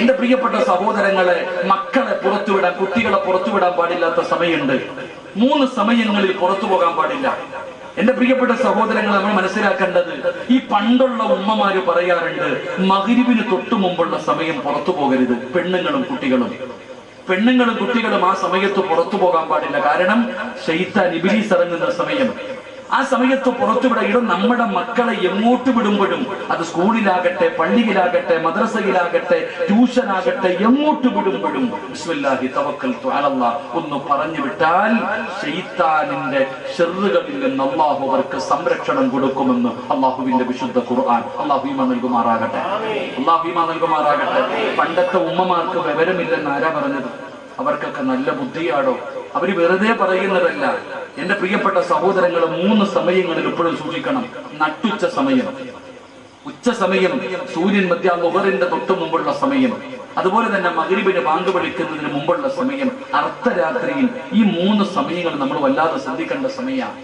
എന്റെ പ്രിയപ്പെട്ട സഹോദരങ്ങളെ, മക്കളെ പുറത്തുവിടാൻ, കുട്ടികളെ പുറത്തുവിടാൻ പാടില്ലാത്ത സമയമുണ്ട്. 3 സമയങ്ങളിൽ പുറത്തു പോകാൻ പാടില്ല. എന്റെ പ്രിയപ്പെട്ട സഹോദരങ്ങൾ, നമ്മൾ മനസ്സിലാക്കേണ്ടത്, ഈ പണ്ടുള്ള ഉമ്മമാര് പറയാറുണ്ട്, മഗ്രിബിന് തൊട്ടു മുമ്പുള്ള സമയം പുറത്തു പോകരുത്. പെണ്ണുങ്ങളും കുട്ടികളും ആ സമയത്ത് പുറത്തു പോകാൻ പാടില്ല. കാരണം ശൈത്താൻ, ഇബ്ലീസ് ഇറങ്ങുന്ന സമയം. ആ സമയത്ത് പുറത്തുവിടയിടും. നമ്മുടെ മക്കളെ എങ്ങോട്ട് വിടുമ്പോഴും, അത് സ്കൂളിലാകട്ടെ, പള്ളിയിലാകട്ടെ, മദ്രസയിലാകട്ടെ, ട്യൂഷനാകട്ടെ, എങ്ങോട്ട് വിടുമ്പോഴും ബിസ്മില്ലാഹി തവക്കൽതു അലല്ലാഹ് ഒന്ന് പറഞ്ഞു വിട്ടാൽ ശൈത്താനിന്റെ ശർറുകളിൽ നിന്ന് അല്ലാഹു അവർക്ക് സംരക്ഷണം കൊടുക്കുമെന്ന് അല്ലാഹുവിന്റെ വിശുദ്ധ ഖുർആൻ. അല്ലാഹു ഈമാൻ നൽകുമാറാകട്ടെ. പണ്ടത്തെ ഉമ്മമാർക്ക് വിവരമില്ലെന്ന് ആരാ പറഞ്ഞത്? അവർക്കൊക്കെ നല്ല ബുദ്ധിയാടോ? അവര് വെറുതെ പറയുന്നതല്ല. എന്റെ പ്രിയപ്പെട്ട സഹോദരങ്ങൾ, 3 സമയങ്ങളിൽ എപ്പോഴും സൂക്ഷിക്കണം. നട്ടുച്ച സമയം, ഉച്ച സമയം, സൂര്യൻ ളുഹറിന്റെ തൊട്ട് മുമ്പുള്ള സമയം, അതുപോലെ തന്നെ മഗ്രിബിന് ബാങ്ക് വിളിക്കുന്നതിന് മുമ്പുള്ള സമയം, അർദ്ധരാത്രിയിൽ. ഈ 3 സമയങ്ങൾ നമ്മൾ വല്ലാതെ ശ്രദ്ധിക്കേണ്ട സമയമാണ്.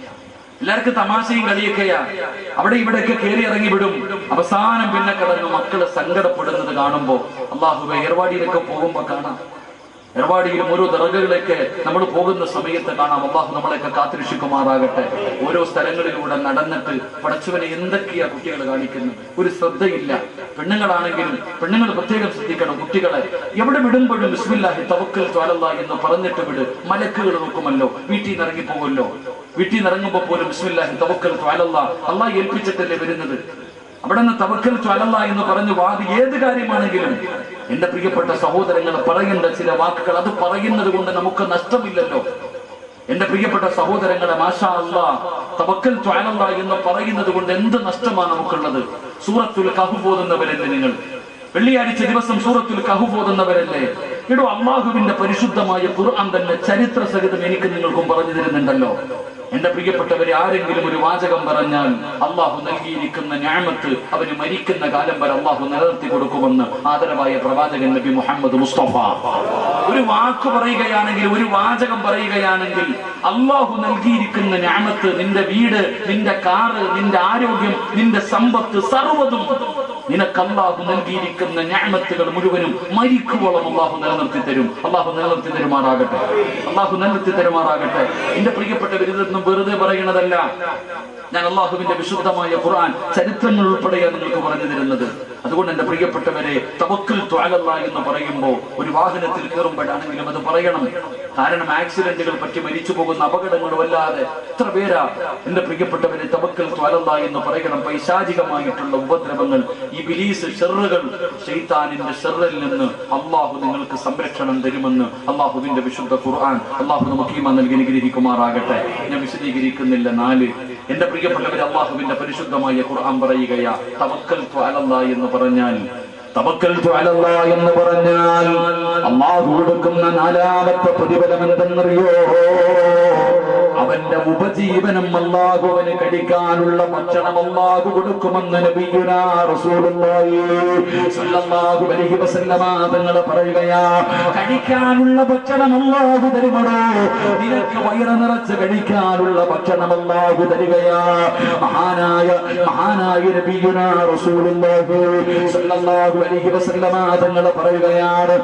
എല്ലാവർക്കും തമാശയും കളിയൊക്കെയാ. അവിടെ ഇവിടെയൊക്കെ കയറി ഇറങ്ങി വിടും. അവസാനം പിന്നെ കിടന്ന് മക്കള് സങ്കടപ്പെടുന്നത് കാണുമ്പോ, അല്ലാഹുവേ, ഏർവാടിയിലൊക്കെ പോകുമ്പോ കാണാം, ഏർവാടിയിലും ഓരോ ദർഗകളിലേക്ക് നമ്മൾ പോകുന്ന സമയത്ത് കാണാം. അല്ലാഹു നമ്മളെയൊക്കെ കാത്തിരക്ഷിക്കുമാറാകട്ടെ. ഓരോ സ്ഥലങ്ങളിലൂടെ നടന്നിട്ട് പടച്ചവനെ എന്തൊക്കെയാ കുട്ടികൾ കാണിക്കുന്നത്, ഒരു ശ്രദ്ധയില്ല. പെണ്ണുങ്ങളാണെങ്കിലും പെണ്ണുങ്ങൾ പ്രത്യേകം ശ്രദ്ധിക്കണം. കുട്ടികളെ എവിടെ വിടുമ്പോഴും ബിസ്മില്ലാഹി തവക്കൽതു അലല്ലാഹ് എന്ന് പറഞ്ഞിട്ട് വിട്. മലക്കുകൾ നോക്കുമല്ലോ, വീട്ടിൽ നിന്ന് ഇറങ്ങി പോകുമല്ലോ. വീട്ടിൽ നിന്ന് ഇറങ്ങുമ്പോ പോലും ബിസ്മില്ലാഹി തവക്കൽതു അലല്ലാഹ്, അല്ലാഹ് ഏൽപ്പിച്ചിട്ടല്ലേ വരുന്നത്. അവിടെ നിന്ന് തവക്കൽതു അലല്ലാഹ് എന്ന് പറഞ്ഞു വാതി ഏത് കാര്യമാണെങ്കിലും, എന്റെ പ്രിയപ്പെട്ട സഹോദരങ്ങൾ, പറയേണ്ട ചില വാക്കുകൾ, അത് പറയുന്നത് കൊണ്ട് നമുക്ക് നഷ്ടമില്ലല്ലോ. എന്റെ പ്രിയപ്പെട്ട സഹോദരങ്ങളെ, മാഷാ അല്ലാഹ്, തവക്കൽതു അലല്ലാഹ് എന്ന് പറയുന്നത് കൊണ്ട് എന്ത് നഷ്ടമാണ് നമുക്കുള്ളത്? സൂറത്തുൽ കഹ്ഫ് ഓതുന്നവരല്ലേ നിങ്ങൾ? വെള്ളിയാഴ്ച ദിവസം സൂറത്തുൽ കഹ്ഫ് ഓതുന്നവരല്ലേ? ഇടോ, അല്ലാഹുവിന്റെ പരിശുദ്ധമായ ഖുർആൻ തന്നെ ചരിത്ര സഹിതം എനിക്ക് നിങ്ങൾക്കും പറഞ്ഞു തരുന്നുണ്ടല്ലോ. എന്റെ പ്രിയപ്പെട്ടവരെ, ആരെങ്കിലും ഒരു വാചകം പറഞ്ഞാൽ അള്ളാഹു നൽകിയിരിക്കുന്ന നിഅമത്ത് അവന് മരിക്കുന്ന കാലം വരെ അള്ളാഹു നിലനിർത്തി കൊടുക്കുമെന്ന് ആദരവായ പ്രവാചകൻ നബി മുഹമ്മദ് മുസ്തഫ. ഒരു വാക്ക് പറയുകയാണെങ്കിൽ, ഒരു വാചകം പറയുകയാണെങ്കിൽ, അള്ളാഹു നൽകിയിരിക്കുന്ന നിഅമത്ത്, നിന്റെ വീട്, നിന്റെ കാറ്, നിന്റെ ആരോഗ്യം, നിന്റെ സമ്പത്ത്, സർവ്വതും നിനക്ക് അള്ളാഹു നൽകിയിരിക്കുന്ന നിഅമത്തുകൾ മുഴുവനും മരിക്കുവോളം അള്ളാഹു നിലനിർത്തി തരും. അള്ളാഹു നിലനിർത്തി തരുമാറാകട്ടെ. എന്റെ പ്രിയപ്പെട്ടവർ, ഇതൊന്നും വെറുതെ പറയുന്നതല്ല. ഞാൻ അള്ളാഹുവിന്റെ വിശുദ്ധമായ ഖുർആൻ ചരിത്രങ്ങൾ ഉൾപ്പെടെയാണ് നിങ്ങൾക്ക് പറഞ്ഞു തരുന്നത്. അതുകൊണ്ട് എന്റെ പ്രിയപ്പെട്ടവരെ, തവക്കൽതു അലല്ലാഹ് എന്ന് പറയുമ്പോൾ ഒരു വാഹനത്തിൽ കയറുമ്പോഴാണെങ്കിലും അത് പറയണം. കാരണം ആക്സിഡന്റുകൾ പറ്റി മരിച്ചു പോകുന്ന അപകടങ്ങളും അല്ലാതെ എത്ര പേരാ എന്റെ പ്രിയപ്പെട്ടവരെ തവക്കൽതു അലല്ലാഹ് എന്ന് പറയണം. പൈശാചികമായിട്ടുള്ള ഉപദ്രവങ്ങൾ, ഇബ്ലീസ്, ശർറുകൾ, ശൈത്താനിന്റെ ശർറിൽ നിന്ന് അള്ളാഹു നിങ്ങൾക്ക് സംരക്ഷണം തരുമെന്ന് അള്ളാഹുവിന്റെ വിശുദ്ധ ഖുർആൻ. അള്ളാഹു നമുക്ക് ഈമാൻ നൽകി അനുഗ്രഹിക്കുമാറാകട്ടെ. ഞാൻ വിശദീകരിക്കുന്നില്ല. 4, എന്റെ പ്രിയപ്പെട്ടവരെ, അള്ളാഹുവിന്റെ പരിശുദ്ധമായ ഖുർആൻ പറയുകയാ, തവക്കൽതു അലല്ലാഹ് എന്ന് പറഞ്ഞാൽ, തവക്കൽതു അലല്ലാഹ് എന്ന് പറഞ്ഞാൽ അള്ളാഹു കൊടുക്കുന്ന 4ാമത്തെ പ്രതിഫലം എന്തെന്നറിയോ? അവന്റെ ഉപജീവനം അല്ലാഹു അവന് കഴിക്കാനുള്ള ഭക്ഷണം അല്ലാഹു കൊടുക്കുമെന്ന് നബിയുനാ റസൂലുള്ളാഹി സ്വല്ലല്ലാഹു അലൈഹി വസല്ലമ തങ്ങൾ പറയുകയാ. കഴിക്കാനുള്ള ഭക്ഷണം അല്ലാഹു തരുമോ? നിനക്ക് വയറ് നിറച്ച് കഴിക്കാനുള്ള ഭക്ഷണം അല്ലാഹു തരികയാ. മഹാനായ നബിയുനാ റസൂലുള്ളാഹി സ്വല്ലല്ലാഹു അലൈഹി വസല്ലമ തങ്ങൾ പറയുകയാണ്,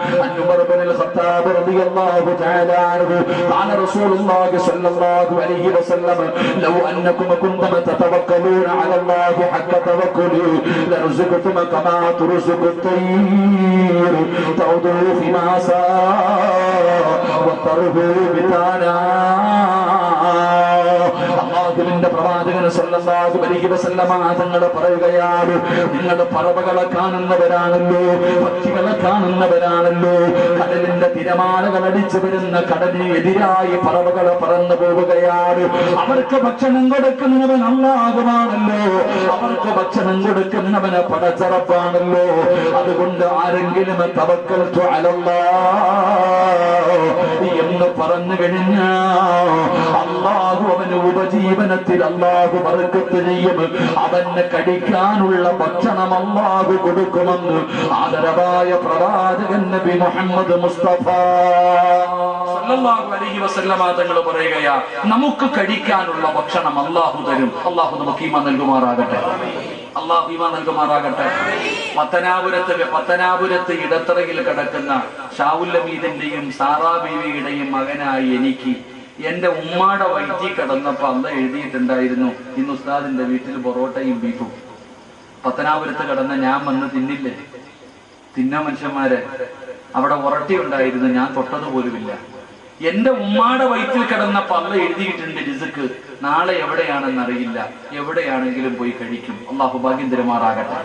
ഉമർ ഇബ്നുൽ ഖത്താബ് റളിയല്ലാഹു തആല അൻഹു ഖാല റസൂലുള്ളാഹി സ്വല്ലല്ലാഹു عليه وسلم لو أنكم كنتم تتوكلون على الله حق توكله لرزقتم كما ترزق الطير تغدو خماسا وتروح بطانا. അല്ലാഹുവിന്റെ പ്രവാചകൻ സ്വല്ലല്ലാഹു അലൈഹി വസല്ലമ തങ്ങൾ പറയുകയാണ്, നിങ്ങൾ പറവകളെ കാണുന്നവരാണല്ലോ, പക്ഷികളെ കാണുന്നവരാണല്ലോ. കടലിന്റെ തിരമാലകൾ അടിച്ചു വരുന്ന കടലിന് എതിരായി പറവകളെ പറന്നു പോവുകയാണ്. അവർക്ക് ഭക്ഷണം കൊടുക്കുന്നവൻ അല്ലാഹുവാണല്ലോ, അവർക്ക് ഭക്ഷണം കൊടുക്കുന്നവന് പടച്ചറപ്പാണല്ലോ. അതുകൊണ്ട് ആരെങ്കിലും തവക്കൽതു അലല്ലാഹ് എന്ന് പറഞ്ഞു കഴിഞ്ഞാൽ അല്ലാഹു അവന് ഉപജീവനത്തിൽ അല്ലാഹു ബർക്കത്ത് ചെയ്യും. അവന് കഴിക്കാനുള്ള ഭക്ഷണം അല്ലാഹു കൊടുക്കുമെന്ന് ആദരവായ പ്രവാചകൻ നബി മുഹമ്മദ് മുസ്തഫ സല്ലല്ലാഹു അലൈഹി വസല്ലമ തങ്ങൾ പറയുകയാ, നമുക്ക് കഴിക്കാനുള്ള ഭക്ഷണം അല്ലാഹു തരും. അല്ലാഹു നമുക്ക് ഈമാൻ നൽകുമാറാകട്ടെ. അള്ളാഹു ഈമാൻ നൽകുമാറാകട്ടെ. പത്തനാപുരത്ത് ഇടത്തറയിൽ കിടക്കുന്ന ഷാവുൽ ഹമീദിന്റെയും സാറാ ബീവിയുടെയും മകനായി എനിക്ക് എന്റെ ഉമ്മാടെ വയറ്റിൽ കിടന്നപ്പോ അല്ല എഴുതിയിട്ടുണ്ടായിരുന്നു, ഇന്ന് ഉസ്താദിന്റെ വീട്ടിൽ പൊറോട്ടയും ബീഫും. പത്തനാപുരത്ത് കിടന്ന ഞാൻ വന്ന് തിന്നില്ലേ? തിന്ന മനുഷ്യന്മാരെ, അവിടെ ഉറട്ടി ഉണ്ടായിരുന്നു, ഞാൻ തൊട്ടത് പോലുമില്ല. എന്റെ ഉമ്മാടെ വയറ്റിൽ കിടന്ന പള്ള എഴുതിയിട്ടുണ്ട് റിസ്ക്, നാളെ എവിടെയാണെന്ന് അറിയില്ല, എവിടെയാണെങ്കിലും പോയി കഴിക്കും. അള്ളാഹു ഭാഗ്യം തരുമാറാകട്ടെ.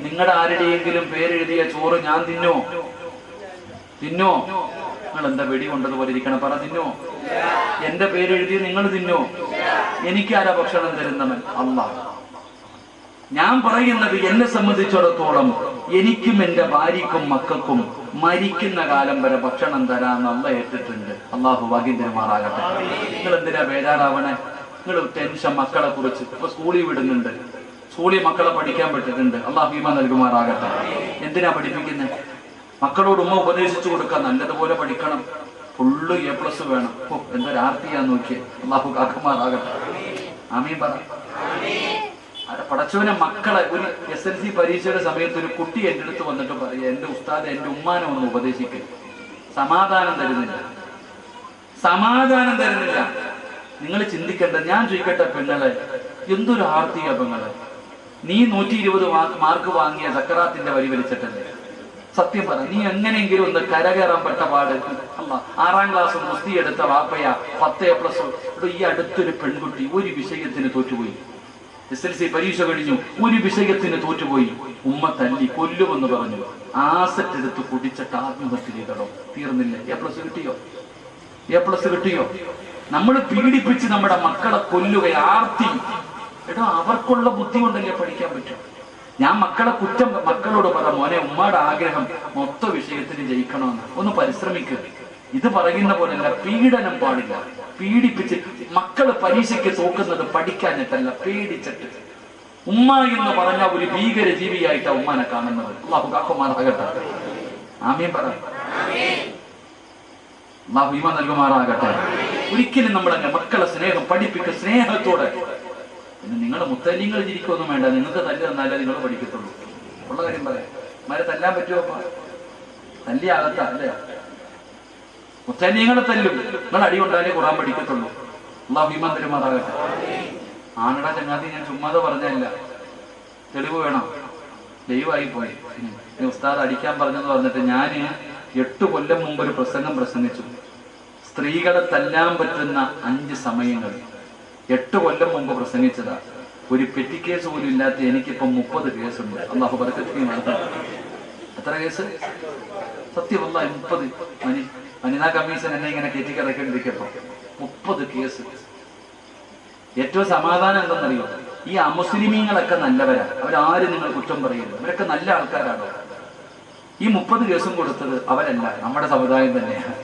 നിങ്ങളുടെ ആരുടെയെങ്കിലും പേരെഴുതിയ ചോറ് ഞാൻ തിന്നോ? നിങ്ങൾ എന്താ വെടി കൊണ്ടതുപോലെ ഇരിക്കണം, പറ തിന്നോ? എന്റെ പേരെഴുതി നിങ്ങൾ തിന്നോ? എനിക്കാരാ ഭക്ഷണം തരുന്നവൻ? അല്ലാഹ്. ഞാൻ പറയുന്നത് എന്നെ സംബന്ധിച്ചിടത്തോളം എനിക്കും എന്റെ ഭാര്യക്കും മക്കൾക്കും മരിക്കുന്ന കാലം വരെ ഭക്ഷണം തരാന്ന് അള്ള ഏറ്റിട്ടുണ്ട്. അള്ളാഹു ഭാഗ്യം തരുമാറാകട്ടെ. നിങ്ങൾ എന്തിനാ ബേജാറാവണേ? നിങ്ങൾ ടെൻഷൻ മക്കളെ കുറിച്ച്. ഇപ്പൊ സ്കൂളിൽ വിടുന്നുണ്ട്, സ്കൂളിൽ മക്കളെ പഠിക്കാൻ പറ്റിട്ടുണ്ട്. അള്ളാഹു ഈമാൻ നൽകുമാറാകട്ടെ. എന്തിനാ പഠിപ്പിക്കുന്നത്? മക്കളോട് ഉമ്മ ഉപദേശിച്ചു കൊടുക്കാൻ, നല്ലതുപോലെ പഠിക്കണം, ഫുള്ള് A+ വേണം. എന്തൊരാർത്തിയാ നോക്കിയേ. അള്ളാഹു കാക്കുമാറാകട്ടെ. ആമീൻ പറ. പടച്ചവനെ, മക്കളെ ഒരു SLC പരീക്ഷയുടെ സമയത്ത് ഒരു കുട്ടി എൻ്റെ അടുത്ത് വന്നിട്ട് പറയുക, എന്റെ ഉസ്താദ് എന്റെ ഉമ്മാനെ ഒന്ന് ഉപദേശിക്കുക. സമാധാനം തരുന്നില്ല. നിങ്ങൾ ചിന്തിക്കേണ്ട. ഞാൻ ചോദിക്കട്ടെ പെങ്ങളെ, എന്തൊരു ആർത്തിയാ പെങ്ങളെ? നീ 120 മാർക്ക് വാങ്ങിയ സക്കറാത്തിന്റെ വരി വലിച്ചിട്ടല്ലേ? സത്യം പറ, നീ എങ്ങനെയെങ്കിലും ഒന്ന് കരകയറാൻ പെട്ട പാട്. അല്ല, 6ാം ക്ലാസ് മുസ്തി എടുത്ത വാപ്പയ 10A+. ഈ അടുത്തൊരു പെൺകുട്ടി ഒരു വിഷയത്തിന് തോറ്റുപോയി. SLC പരീക്ഷ കഴിഞ്ഞു, ഒരു വിഷയത്തിന് തോറ്റുപോയി. ഉമ്മ തല്ലി കൊല്ലുമെന്ന് പറഞ്ഞു. ആസറ്റ് എടുത്ത് കുടിച്ചിട്ട് ആത്മഹത്യ ചെയ്തോ? തീർന്നില്ല. A+ കിട്ടിയോ? നമ്മൾ പീഡിപ്പിച്ച് നമ്മുടെ മക്കളെ കൊല്ലുക, ആർത്തി. എടോ, അവർക്കുള്ള ബുദ്ധി കൊണ്ടല്ലേ പഠിക്കാൻ പറ്റും. ഞാൻ മക്കളോട് പറ, മോനെ, ഉമ്മയുടെ ആഗ്രഹം മൊത്ത വിഷയത്തിന് ജയിക്കണമെന്ന്, ഒന്ന് പരിശ്രമിക്കുക. ഇത് പറയുന്ന പോലെയല്ല, പീഡനം പാടില്ല. പീഡിപ്പിച്ച് മക്കള് പരീക്ഷയ്ക്ക് തോക്കുന്നത് പഠിക്കാഞ്ഞിട്ടല്ല, പേടിച്ചിട്ട്. ഉമ്മ എന്ന് പറഞ്ഞ ഒരു ഭീകര ജീവിയായിട്ടാ ഉമ്മാനെ കാണുന്നത്. അള്ളാഹു കാക്കുമാറാകട്ടെ. ആമീൻ പറ. അള്ളാഹു ഈമാൻ നൽകുമാറാകട്ടെ. ഒരിക്കലും നമ്മളങ്ങനെ മക്കളെ സ്നേഹം പഠിപ്പിക്കുക, സ്നേഹത്തോടെ. പിന്നെ നിങ്ങൾ മുത്തല്ലിങ്ങൾ ഇരിക്കൊന്നും വേണ്ട, നിങ്ങൾക്ക് തല്ലി തന്നാലേ നിങ്ങൾ പഠിക്കത്തുള്ളൂ. ഉള്ള കാര്യം പറയാം. മാരെ തല്ലാൻ പറ്റുമോ? തല്ലി ആകത്താ അല്ലേ? മുത്തല്ലിങ്ങളെ തല്ലും, നിങ്ങൾ അടി കൊണ്ടാലേ ഖുർആൻ പഠിക്കത്തുള്ളൂ. അല്ലാഹു ഈമാൻ തരുമാറാകട്ടെ. ആണടാ ചങ്ങാതി, ഞാൻ ചുമ്മാതെ പറഞ്ഞല്ല, തെളിവ് വേണം. ദൈവമായി പോയി. ഉസ്താദ് അടിക്കാൻ പറഞ്ഞെന്ന് പറഞ്ഞിട്ട് ഞാൻ 8 കൊല്ലം മുമ്പ് ഒരു പ്രസംഗിച്ചു. സ്ത്രീകളെ തല്ലാൻ പറ്റുന്ന 5 സമയങ്ങൾ 8 കൊല്ലം മുമ്പ് പ്രസംഗിച്ചതാ. ഒരു പെറ്റി കേസ് പോലും ഇല്ലാത്ത എനിക്കിപ്പം 30 കേസുണ്ട്. അള്ളാഹു ബർക്കത്ത് നടത്താം. എത്ര കേസ്? സത്യമല്ല, 30. വനിതാ കമ്മീഷൻ എന്നെ ഇങ്ങനെ കയറ്റിക്കിറക്കേണ്ടിരിക്കപ്പോ 30 കേസ്. ഏറ്റവും സമാധാനം എന്തെന്നറിയോ? ഈ അമുസ്ലിമീങ്ങളൊക്കെ നല്ലവരാ, അവരാരും നിങ്ങൾ കുറ്റം പറയരുത്, അവരൊക്കെ നല്ല ആൾക്കാരാണ്. ഈ 30 കേസും കൊടുത്തത് അവരല്ല, നമ്മുടെ സമുദായം തന്നെയാണ്.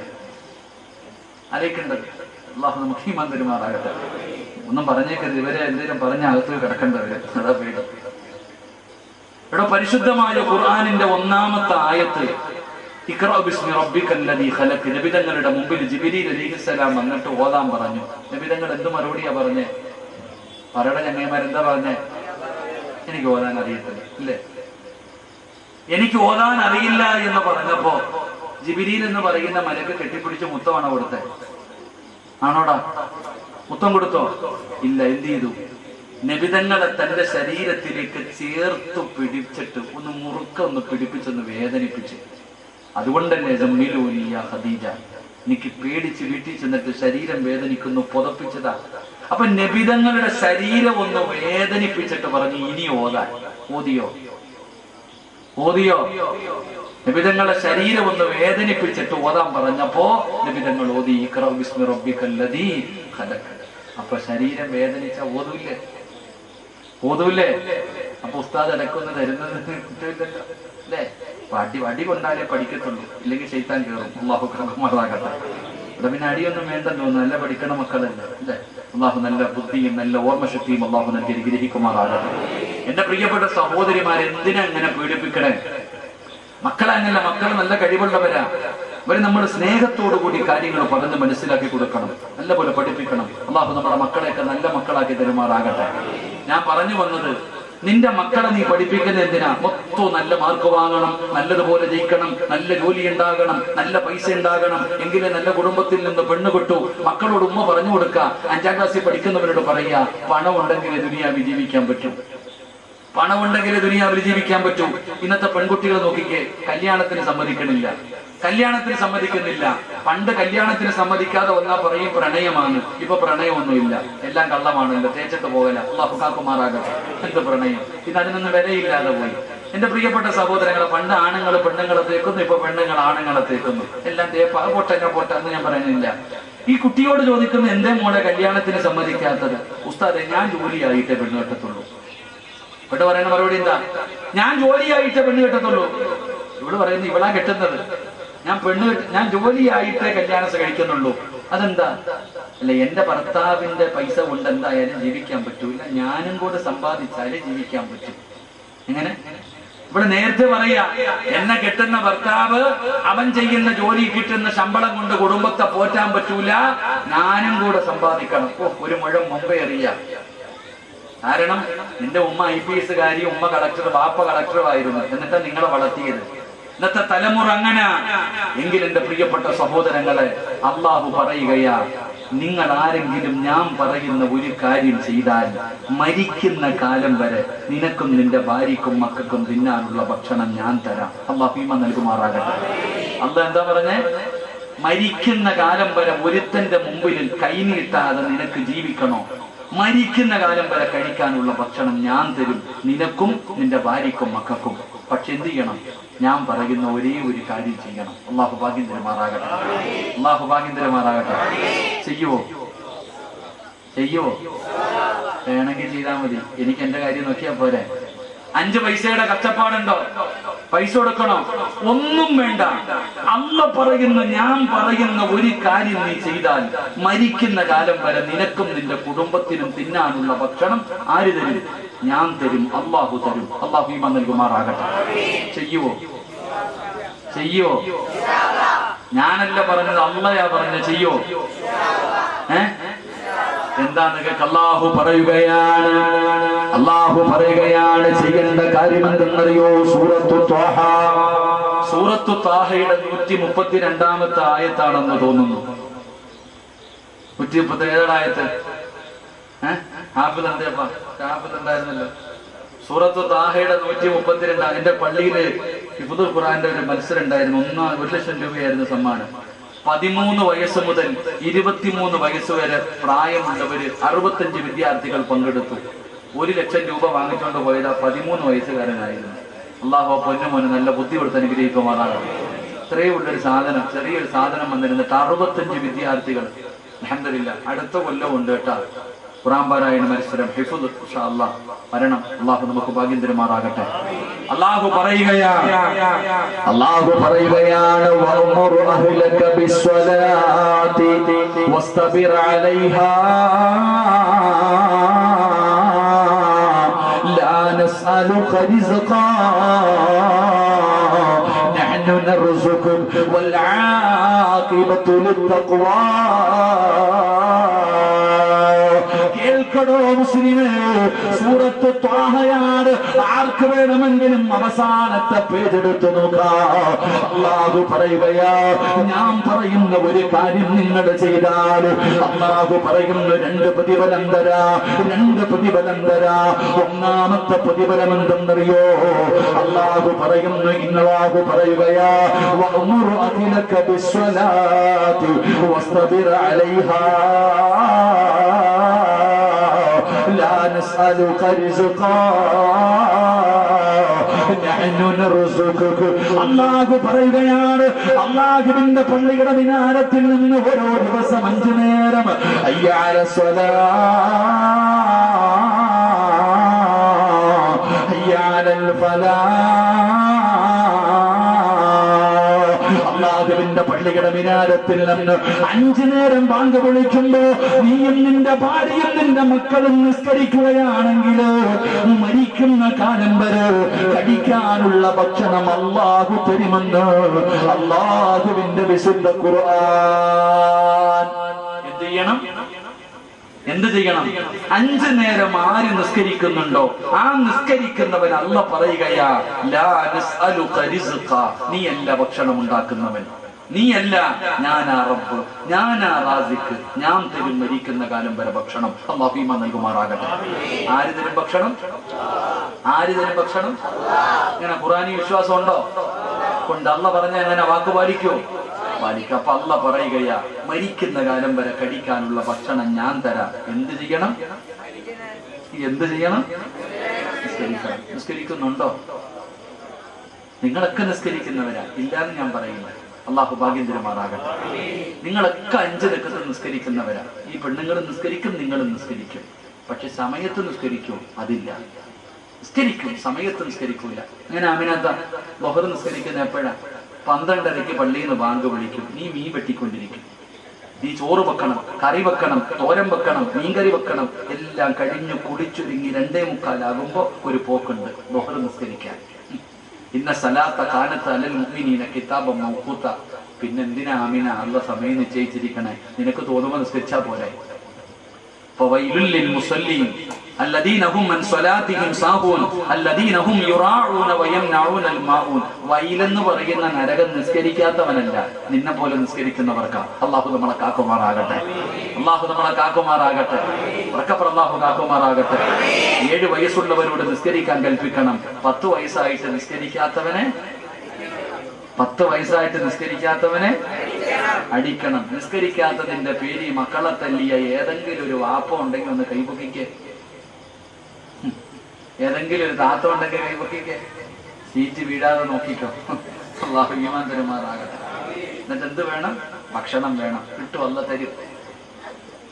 ആലോചിക്കേണ്ടത്. അള്ളാഹു നമുക്ക് ഈമാൻ തരുമാറാകട്ടെ. ഒന്നും പറഞ്ഞേക്കരുത്, ഇവരെ എന്തെങ്കിലും പറഞ്ഞ അകത്ത് കിടക്കേണ്ടവര്. അതാ പേട്. ഇവിടെ പരിശുദ്ധമായ ഖുർആനിന്റെ 1ാമത്തെ ആയത്ത്, ഇഖ്റ ബിസ്മി റബ്ബിക്കല്ലദീ ഖലഖ്, നബിതങ്ങളുടെ മുമ്പിൽ ജിബ്രീൽ അലൈഹിസ്സലാം വന്നിട്ട് ഓതാൻ പറഞ്ഞു. നബിതങ്ങൾ എന്ത് മറുപടിയാ പറഞ്ഞേ? പറയുടെ ചങ്ങന്മാരെന്താ പറഞ്ഞേ? എനിക്ക് ഓതാൻ അറിയത്തില്ല, ഇല്ലേ? എനിക്ക് ഓതാൻ അറിയില്ല എന്ന് പറഞ്ഞപ്പോ ജിബ്രീൽ എന്ന് പറയുന്ന മലക്ക് കെട്ടിപ്പിടിച്ച് മുത്തമാണോ കൊടുത്തേ? ആണോടാ? മുത്തം കൊടുത്തോ? ഇല്ല. എന്ത് ചെയ്തു? നബിതങ്ങളെ തന്റെ ശരീരത്തിലേക്ക് ചേർത്ത് പിടിച്ചിട്ട് ഒന്ന് മുറുക്കൊന്ന് പിടിപ്പിച്ചൊന്ന് വേദനിപ്പിച്ച്. അതുകൊണ്ടല്ലേ ജമ്മിലൂനിയ ഖദീജ, എനിക്ക് പേടിച്ച് വീട്ടിൽ ചെന്നിട്ട് ശരീരം വേദനിക്കുന്നു, പുതപ്പിച്ചതാ. അപ്പൊ നബിതങ്ങളുടെ ശരീരം ഒന്ന് വേദനിപ്പിച്ചിട്ട് പറഞ്ഞു, ഇനി ഓതാൻ. ഓതിയോ? നബിതങ്ങളുടെ ശരീരം ഒന്ന് വേദനിപ്പിച്ചിട്ട് ഓതാൻ പറഞ്ഞപ്പോ നബിതങ്ങൾ ഓതി, ഇഖ്റ ബിസ്മി റബ്ബിക്കല്ലദീ ഖലഖ്. അപ്പൊ ശരീരം വേദനിച്ച ഓതൂല്ലേ? അപ്പൊ ഉസ്താദ് ഇടക്കൊന്ന് തരുന്നത് കിട്ടില്ലല്ലോ, അല്ലേ? അടി കൊണ്ടാലേ പഠിക്കത്തുള്ളൂ, ഇല്ലെങ്കിൽ ശൈത്താൻ കയറും. അള്ളാഹു കാക്കുമാറാകട്ടെ. ഇവിടെ പിന്നെ അടിയൊന്നും വേണ്ടെന്ന് തോന്നുന്നു, നല്ല പഠിക്കണ മക്കളല്ലേ, അല്ലേ? അള്ളാഹു നല്ല ബുദ്ധിയും നല്ല ഓർമ്മശക്തിയും അള്ളാഹു നൽകി അനുഗ്രഹിക്കുമാറാകട്ടെ. എന്റെ പ്രിയപ്പെട്ട സഹോദരിമാരെ, എന്തിനാ ഇങ്ങനെ പീഡിപ്പിക്കണേ? മക്കളെ അങ്ങനല്ല, മക്കൾ നല്ല കഴിവുള്ളവരാ. അവര് നമ്മൾ സ്നേഹത്തോടു കൂടി കാര്യങ്ങൾ പറഞ്ഞ് മനസ്സിലാക്കി കൊടുക്കണം, നല്ലപോലെ പഠിപ്പിക്കണം. അള്ളാഹു നമ്മുടെ മക്കളെയൊക്കെ നല്ല മക്കളാക്കി തരുമാറാകട്ടെ. ഞാൻ പറഞ്ഞു വന്നത്, നിന്റെ മക്കളെ നീ പഠിപ്പിക്കുന്നത് എന്തിനാ? മൊത്തം നല്ല മാർക്ക് വാങ്ങണം, നല്ലതുപോലെ ജയിക്കണം, നല്ല ജോലി ഉണ്ടാകണം, നല്ല പൈസ ഉണ്ടാകണം, എങ്കിലേ നല്ല കുടുംബത്തിൽ നിന്ന് പെണ്ണ് കിട്ടൂ. മക്കളോട് ഉമ്മ പറഞ്ഞു കൊടുക്കുക. 5ാം ക്ലാസ്സിൽ പഠിക്കുന്നവരോട് പറയുക, പണം ഉണ്ടെങ്കിലേ ദുനിയാവിൽ ജീവിക്കാൻ പറ്റും. പണം ഉണ്ടെങ്കിലേ ദുനിയാവിൽ ജീവിക്കാൻ പറ്റും. ഇന്നത്തെ പെൺകുട്ടികൾ നോക്കിക്കേ, കല്യാണത്തിന് സമ്മതിക്കണില്ല, കല്യാണത്തിന് സമ്മതിക്കുന്നില്ല. പണ്ട് കല്യാണത്തിന് സമ്മതിക്കാതെ വന്നാൽ പറയും പ്രണയമാണ്. ഇപ്പൊ പ്രണയമൊന്നുമില്ല, എല്ലാം കള്ളമാണല്ലോ, തേച്ചിട്ട് പോകല. അല്ലാഹു കാക്കുമാറാകട്ടെ. എന്ത് പ്രണയം? ഇത് അതിനൊന്നും വിലയില്ലാതെ പോയി. എന്റെ പ്രിയപ്പെട്ട സഹോദരങ്ങളെ, പണ്ട് ആണുങ്ങൾ പെണ്ണുങ്ങളെ തേക്കുന്നു, ഇപ്പൊ പെണ്ണുങ്ങൾ ആണുങ്ങളെ തേക്കുന്നു. എല്ലാം തേപ്പ പൊട്ട എന്ന് ഞാൻ പറയുന്നില്ല. ഈ കുട്ടിയോട് ചോദിക്കുന്ന എന്തേ മോളെ കല്യാണത്തിന് സമ്മതിക്കാത്തത്? ഉസ്താദെ, ഞാൻ ജോലിയായിട്ടേ പെണ്ണ് കെട്ടത്തുള്ളൂ. ഇവിടെ പറയുന്ന മറുപടി എന്താ? ഞാൻ ജോലിയായിട്ടേ പെണ്ണ് കെട്ടത്തുള്ളൂ. ഇവിടെ പറയുന്നത് ഇവളാ കെട്ടുന്നത്. ഞാൻ ജോലിയായിട്ടേ കല്യാണം കഴിക്കുന്നുള്ളൂ. അതെന്താ? അല്ല, എന്റെ ഭർത്താവിന്റെ പൈസ കൊണ്ട് എന്തായാലും ജീവിക്കാൻ പറ്റൂല, ഞാനും കൂടെ സമ്പാദിച്ചാലേ ജീവിക്കാൻ പറ്റും. എങ്ങനെ? ഇവിടെ നേരത്തെ പറയാ, എന്നെ കെട്ടുന്ന ഭർത്താവ് അവൻ ചെയ്യുന്ന ജോലി കിട്ടുന്ന ശമ്പളം കൊണ്ട് കുടുംബത്തെ പോറ്റാൻ പറ്റൂല, ഞാനും കൂടെ സമ്പാദിക്കണം. ഒരു മുഴം മുമ്പേ അറിയാം. കാരണം നിന്റെ ഉമ്മ IPS കാരി, ഉമ്മ കളക്ടർ, ബാപ്പ കളക്ടറും ആയിരുന്നു. എന്നിട്ടാ നിങ്ങളെ വളർത്തിയത്. ഇന്നത്തെ തലമുറ അങ്ങനെ. എങ്കിൽ എന്റെ പ്രിയപ്പെട്ട സഹോദരങ്ങളെ, അള്ളാഹു പറയുകയാ, നിങ്ങൾ ആരെങ്കിലും ഞാൻ പറയുന്ന ഒരു കാര്യം ചെയ്താൽ മരിക്കുന്ന കാലം വരെ നിനക്കും നിന്റെ ഭാര്യക്കും മക്കൾക്കും തിന്നാനുള്ള ഭക്ഷണം ഞാൻ തരാം. അള്ളാഹു ഈമാൻ നൽകുമാറാകട്ടെ. അള്ളാഹ് എന്താ പറഞ്ഞേ? മരിക്കുന്ന കാലം വരെ ഒരുത്തന്റെ മുമ്പിൽ കൈനീട്ടാതെ നിനക്ക് ജീവിക്കണോ? മരിക്കുന്ന കാലം വരെ കഴിക്കാനുള്ള ഭക്ഷണം ഞാൻ തരും, നിനക്കും നിന്റെ ഭാര്യക്കും മക്കൾക്കും. പക്ഷെ എന്ത് ചെയ്യണം? ഞാൻ പറയുന്ന ഒരേ ഒരു കാര്യം ചെയ്യണം. അള്ളാഹു ഭാഗ്യം തരുമാറാകട്ടെ. അള്ളാഹു ഭാഗ്യം തരുമാറാകട്ടെ. ചെയ്യുവോ? വേണമെങ്കിൽ ചെയ്താൽ മതി. എനിക്ക് എന്റെ കാര്യം നോക്കിയാ പോരെ. 5 പൈസയുടെ കഷ്ടപ്പാടുണ്ടോ? പൈസ കൊടുക്കണോ? ഒന്നും വേണ്ട. ഞാൻ പറയുന്ന ഒരു കാര്യം നീ ചെയ്താൽ മരിക്കുന്ന കാലം വരെ നിനക്കും നിന്റെ കുടുംബത്തിനും തിന്നാനുള്ള ഭക്ഷണം ആര് തരും? ഞാൻ തരും. അള്ളാഹു തരും. അള്ളാഹു ഈമാൻ നൽകുമാറാകട്ടെ. ചെയ്യുവോ? ഞാനല്ല പറഞ്ഞത്, അള്ളയാ പറഞ്ഞ. ചെയ്യോ? എന്താന്ന് കേൾക്ക. അള്ളാഹു പറയുകയാണ് ചെയ്യേണ്ട കാര്യം എന്തെന്നറിയോ? സൂറത്തു ത്വാഹയുടെ 132-ാമത്തെ ആയത്താണെന്ന് തോന്നുന്നു. 137 ആയത്ത്. ഹാഫിലുണ്ടായിരുന്നല്ലോ. സൂറത്തു ത്വാഹയുടെ 132. എന്റെ പള്ളിയില് ഹിഫ്ദുൽ ഖുർആന്റെ ഒരു മത്സരം ഉണ്ടായിരുന്നു. 1,00,000 രൂപയായിരുന്നു സമ്മാനം. 13 വയസ്സ് മുതൽ 23 വയസ്സ് വരെ പ്രായമുള്ളവര് 65 വിദ്യാർത്ഥികൾ പങ്കെടുത്തു. 1,00,000 രൂപ വാങ്ങിച്ചുകൊണ്ട് പോയത് 13 വയസ്സുകാരനായിരുന്നു. അള്ളാഹു പൊന്നുമോന് നല്ല ബുദ്ധി കൊടുത്ത് അനുഗ്രഹിക്കുമാറാണ്. ഇത്രയേ ഉള്ളൊരു സാധനം, ചെറിയൊരു സാധനം വന്നിരുന്നിട്ട് 65 വിദ്യാർത്ഥികൾ. അൽഹംദുലില്ലാഹ്, അടുത്ത കൊല്ലം ഉണ്ട് കേട്ടാ ഖുർആൻ പാരായണ മത്സരം. ഹിഫ്ദ് ഇൻഷാ അല്ലാഹ് വരണം. അള്ളാഹു നമുക്ക് ഭാഗ്യം തരുമാറാകട്ടെ. അള്ളാഹു പറയുകയാണ് വഅ്മുർ അഹ്ലക ബിസ്സലാത്തി വസ്തബിർ അലൈഹാ ലാ നസ്അലുക റിസ്ഖാ നഹ്നു നർസുകുക വൽ ആഖിബത്തു ലിത്തഖ്വാ. കേൾക്കടോ മുസ്ലിമേ, സൂറത്ത് ത്വാഹയാണ്. ആർക്ക് വേണമെങ്കിലും അവസാനത്തെ പേജെടുത്ത് നോക്കാം. അല്ലാഹു പറയുകയാ, ഞാൻ പറയുന്ന ഒരു കാര്യം നിങ്ങൾ ചെയ്താൽ അല്ലാഹു പറയുന്ന 2 പ്രതിഫലം തരാ. ഒന്നാമത്തെ പ്രതിഫലം എന്തെന്നറിയോ? അല്ലാഹു പറയുകയാ, വഅ്മുർ അഹ്ലക ബിസ്സലാത്തി വസ്തബിർ അലൈഹാ لا نسألك رزقا نحن نرزقك. അല്ലാഹു പറയുകയാണ്, അല്ലാഹുവിന്റെ പള്ളിയുടെ മിനാരത്തിൽ നിന്ന് ഓരോ ദിവസം 5 നേരം ഹയ്യ അലസ്സലാ ഹയ്യ അലൽ ഫലാഹ്. അല്ലാഹുവിന്റെ പള്ളിയുടെ മിനാരത്തിൽ നിന്ന് 5 നേരം ബാങ്ക് വിളിക്കുമ്പോ നീയും നിന്റെ ഭാര്യയും നിന്റെ മക്കളും നിസ്കരിക്കുകയാണെങ്കിൽ മരിക്കുന്ന കാലം വരെ കഴിക്കാനുള്ള ഭക്ഷണം അല്ലാഹു തരുമെന്ന് അല്ലാഹുവിന്റെ വിശുദ്ധ ഖുർആൻ. എന്ത് ചെയ്യണം? എന്ത് ചെയ്യണം? 5 നേരം ആര് നിസ്കരിക്കുന്നുണ്ടോ ആ നിസ്കരിക്കുന്നവൻ അല്ല പറയുകയാ, ലാ നസ്അലുക റിസ്ഖ, നീയല്ല ഭക്ഷണം ഉണ്ടാക്കുന്നവൻ, നീയല്ല, ഞാനാ റബ്ബ്, ഞാനാ റാസിഖ്, ഞാൻ തരും മരിക്കുന്ന കാലം വരെ ഭക്ഷണം. അല്ലാഹു ഈമാൻ നൽകുമാറാകട്ടെ. ആര് തരും ഭക്ഷണം? ആര് തരും ഭക്ഷണം? ഇങ്ങനെ ഖുർആനി വിശ്വാസം ഉണ്ടോ? കൊണ്ട് അല്ല പറഞ്ഞ എങ്ങനെ വാക്ക് പാലിക്കോ? പാലിക്ക. അപ്പൊ അല്ല പറയുകയാ, മരിക്കുന്ന കാലം വരെ കടിക്കാനുള്ള ഭക്ഷണം ഞാൻ തരാം. എന്ത് ചെയ്യണം? എന്ത് ചെയ്യണം? നിസ്കരിക്കണം. നിസ്കരിക്കുന്നുണ്ടോ? നിങ്ങളൊക്കെ നിസ്കരിക്കുന്നവരാ, ഇല്ലാന്ന് ഞാൻ പറയുന്നത്. അള്ളാഹു ഭാഗ്യം തരുമാറാകട്ടെ. നിങ്ങളൊക്കെ 5 രക്കത്ത് നിസ്കരിക്കുന്നവരാ. ഈ പെണ്ണുങ്ങളും നിസ്കരിക്കും, നിങ്ങളും നിസ്കരിക്കും. പക്ഷെ സമയത്ത് നിസ്കരിക്കും, അതില്ല. നിസ്കരിക്കും, സമയത്ത് നിസ്കരിക്കൂല. അങ്ങനെ അമിനത്ത ബഹർ നിസ്കരിക്കുന്ന എപ്പോഴാ? 12:30 പള്ളിയിൽ നിന്ന് ബാങ്ക് വിളിക്കും. നീ മീൻ വെട്ടിക്കൊണ്ടിരിക്കും, നീ ചോറ് വെക്കണം, കറി വെക്കണം, തോരൻ വെക്കണം, മീൻകറി വെക്കണം. എല്ലാം കഴിഞ്ഞു കുടിച്ചൊരുങ്ങി 2:45 ഒരു പോക്കുണ്ട് ബഹർ നിസ്കരിക്കാൻ. ഇന്ന സലാത്ത കാനത്ത് അലൽ മുഅ്മിനീന കിതാബൻ മൗഖൂത. പിന്നെന്തിനാ ആമിന അള്ള സമയം നിശ്ചയിച്ചിരിക്കണേ? നിനക്ക് തോന്നുമ്പോൾ നിസ്കരിച്ചാ പോരെ. ഫവൈലുൽ ലിൽ മുസല്ലീൻ الذين هم من صلاتهم ساهون الذين هم يراعون ويمنعون الماعون. വൈലെന്ന് പറയുന്ന നരകം നിസ്കരിക്കാത്തവനല്ല, നിന്നെ പോലെ നിസ്കരിക്കുന്നവർക്കാ. അല്ലാഹു നമ്മളെ കാക്കുമാറാകട്ടെ. അല്ലാഹു നമ്മളെ കാക്കുമാറാകട്ടെ. അല്ലാഹു കാക്കുമാറാകട്ടെ. 7 വയസ്സുള്ളവരോട് നിസ്കരിക്കാൻ കൽപ്പിക്കണം. 10 വയസ്സായിട്ട് നിസ്കരിക്കാത്തവനെ 10 വയസ്സായിട്ട് നിസ്കരിക്കാത്തവനെ അടിക്കണം. നിസ്കരിക്കാത്തതിന്റെ പേര് മക്കളെ തല്ലിയ ഏതെങ്കിലും ഒരു വാപ്പ ഉണ്ടെങ്കിൽ ഒന്ന് കൈപൊക്കിക്ക്. ഏതെങ്കിലും ഒരു താത്ത ഉണ്ടെങ്കിൽ കൈപൊക്കിക്ക്. സീറ്റ് വീഴാതെ നോക്കിക്കോ. അല്ലാഹു ഈമാൻ തരുമാറാകട്ടെ. എന്നിട്ട് എന്ത് വേണം? ഭക്ഷണം വേണം. കിട്ടും, അല്ല തരും.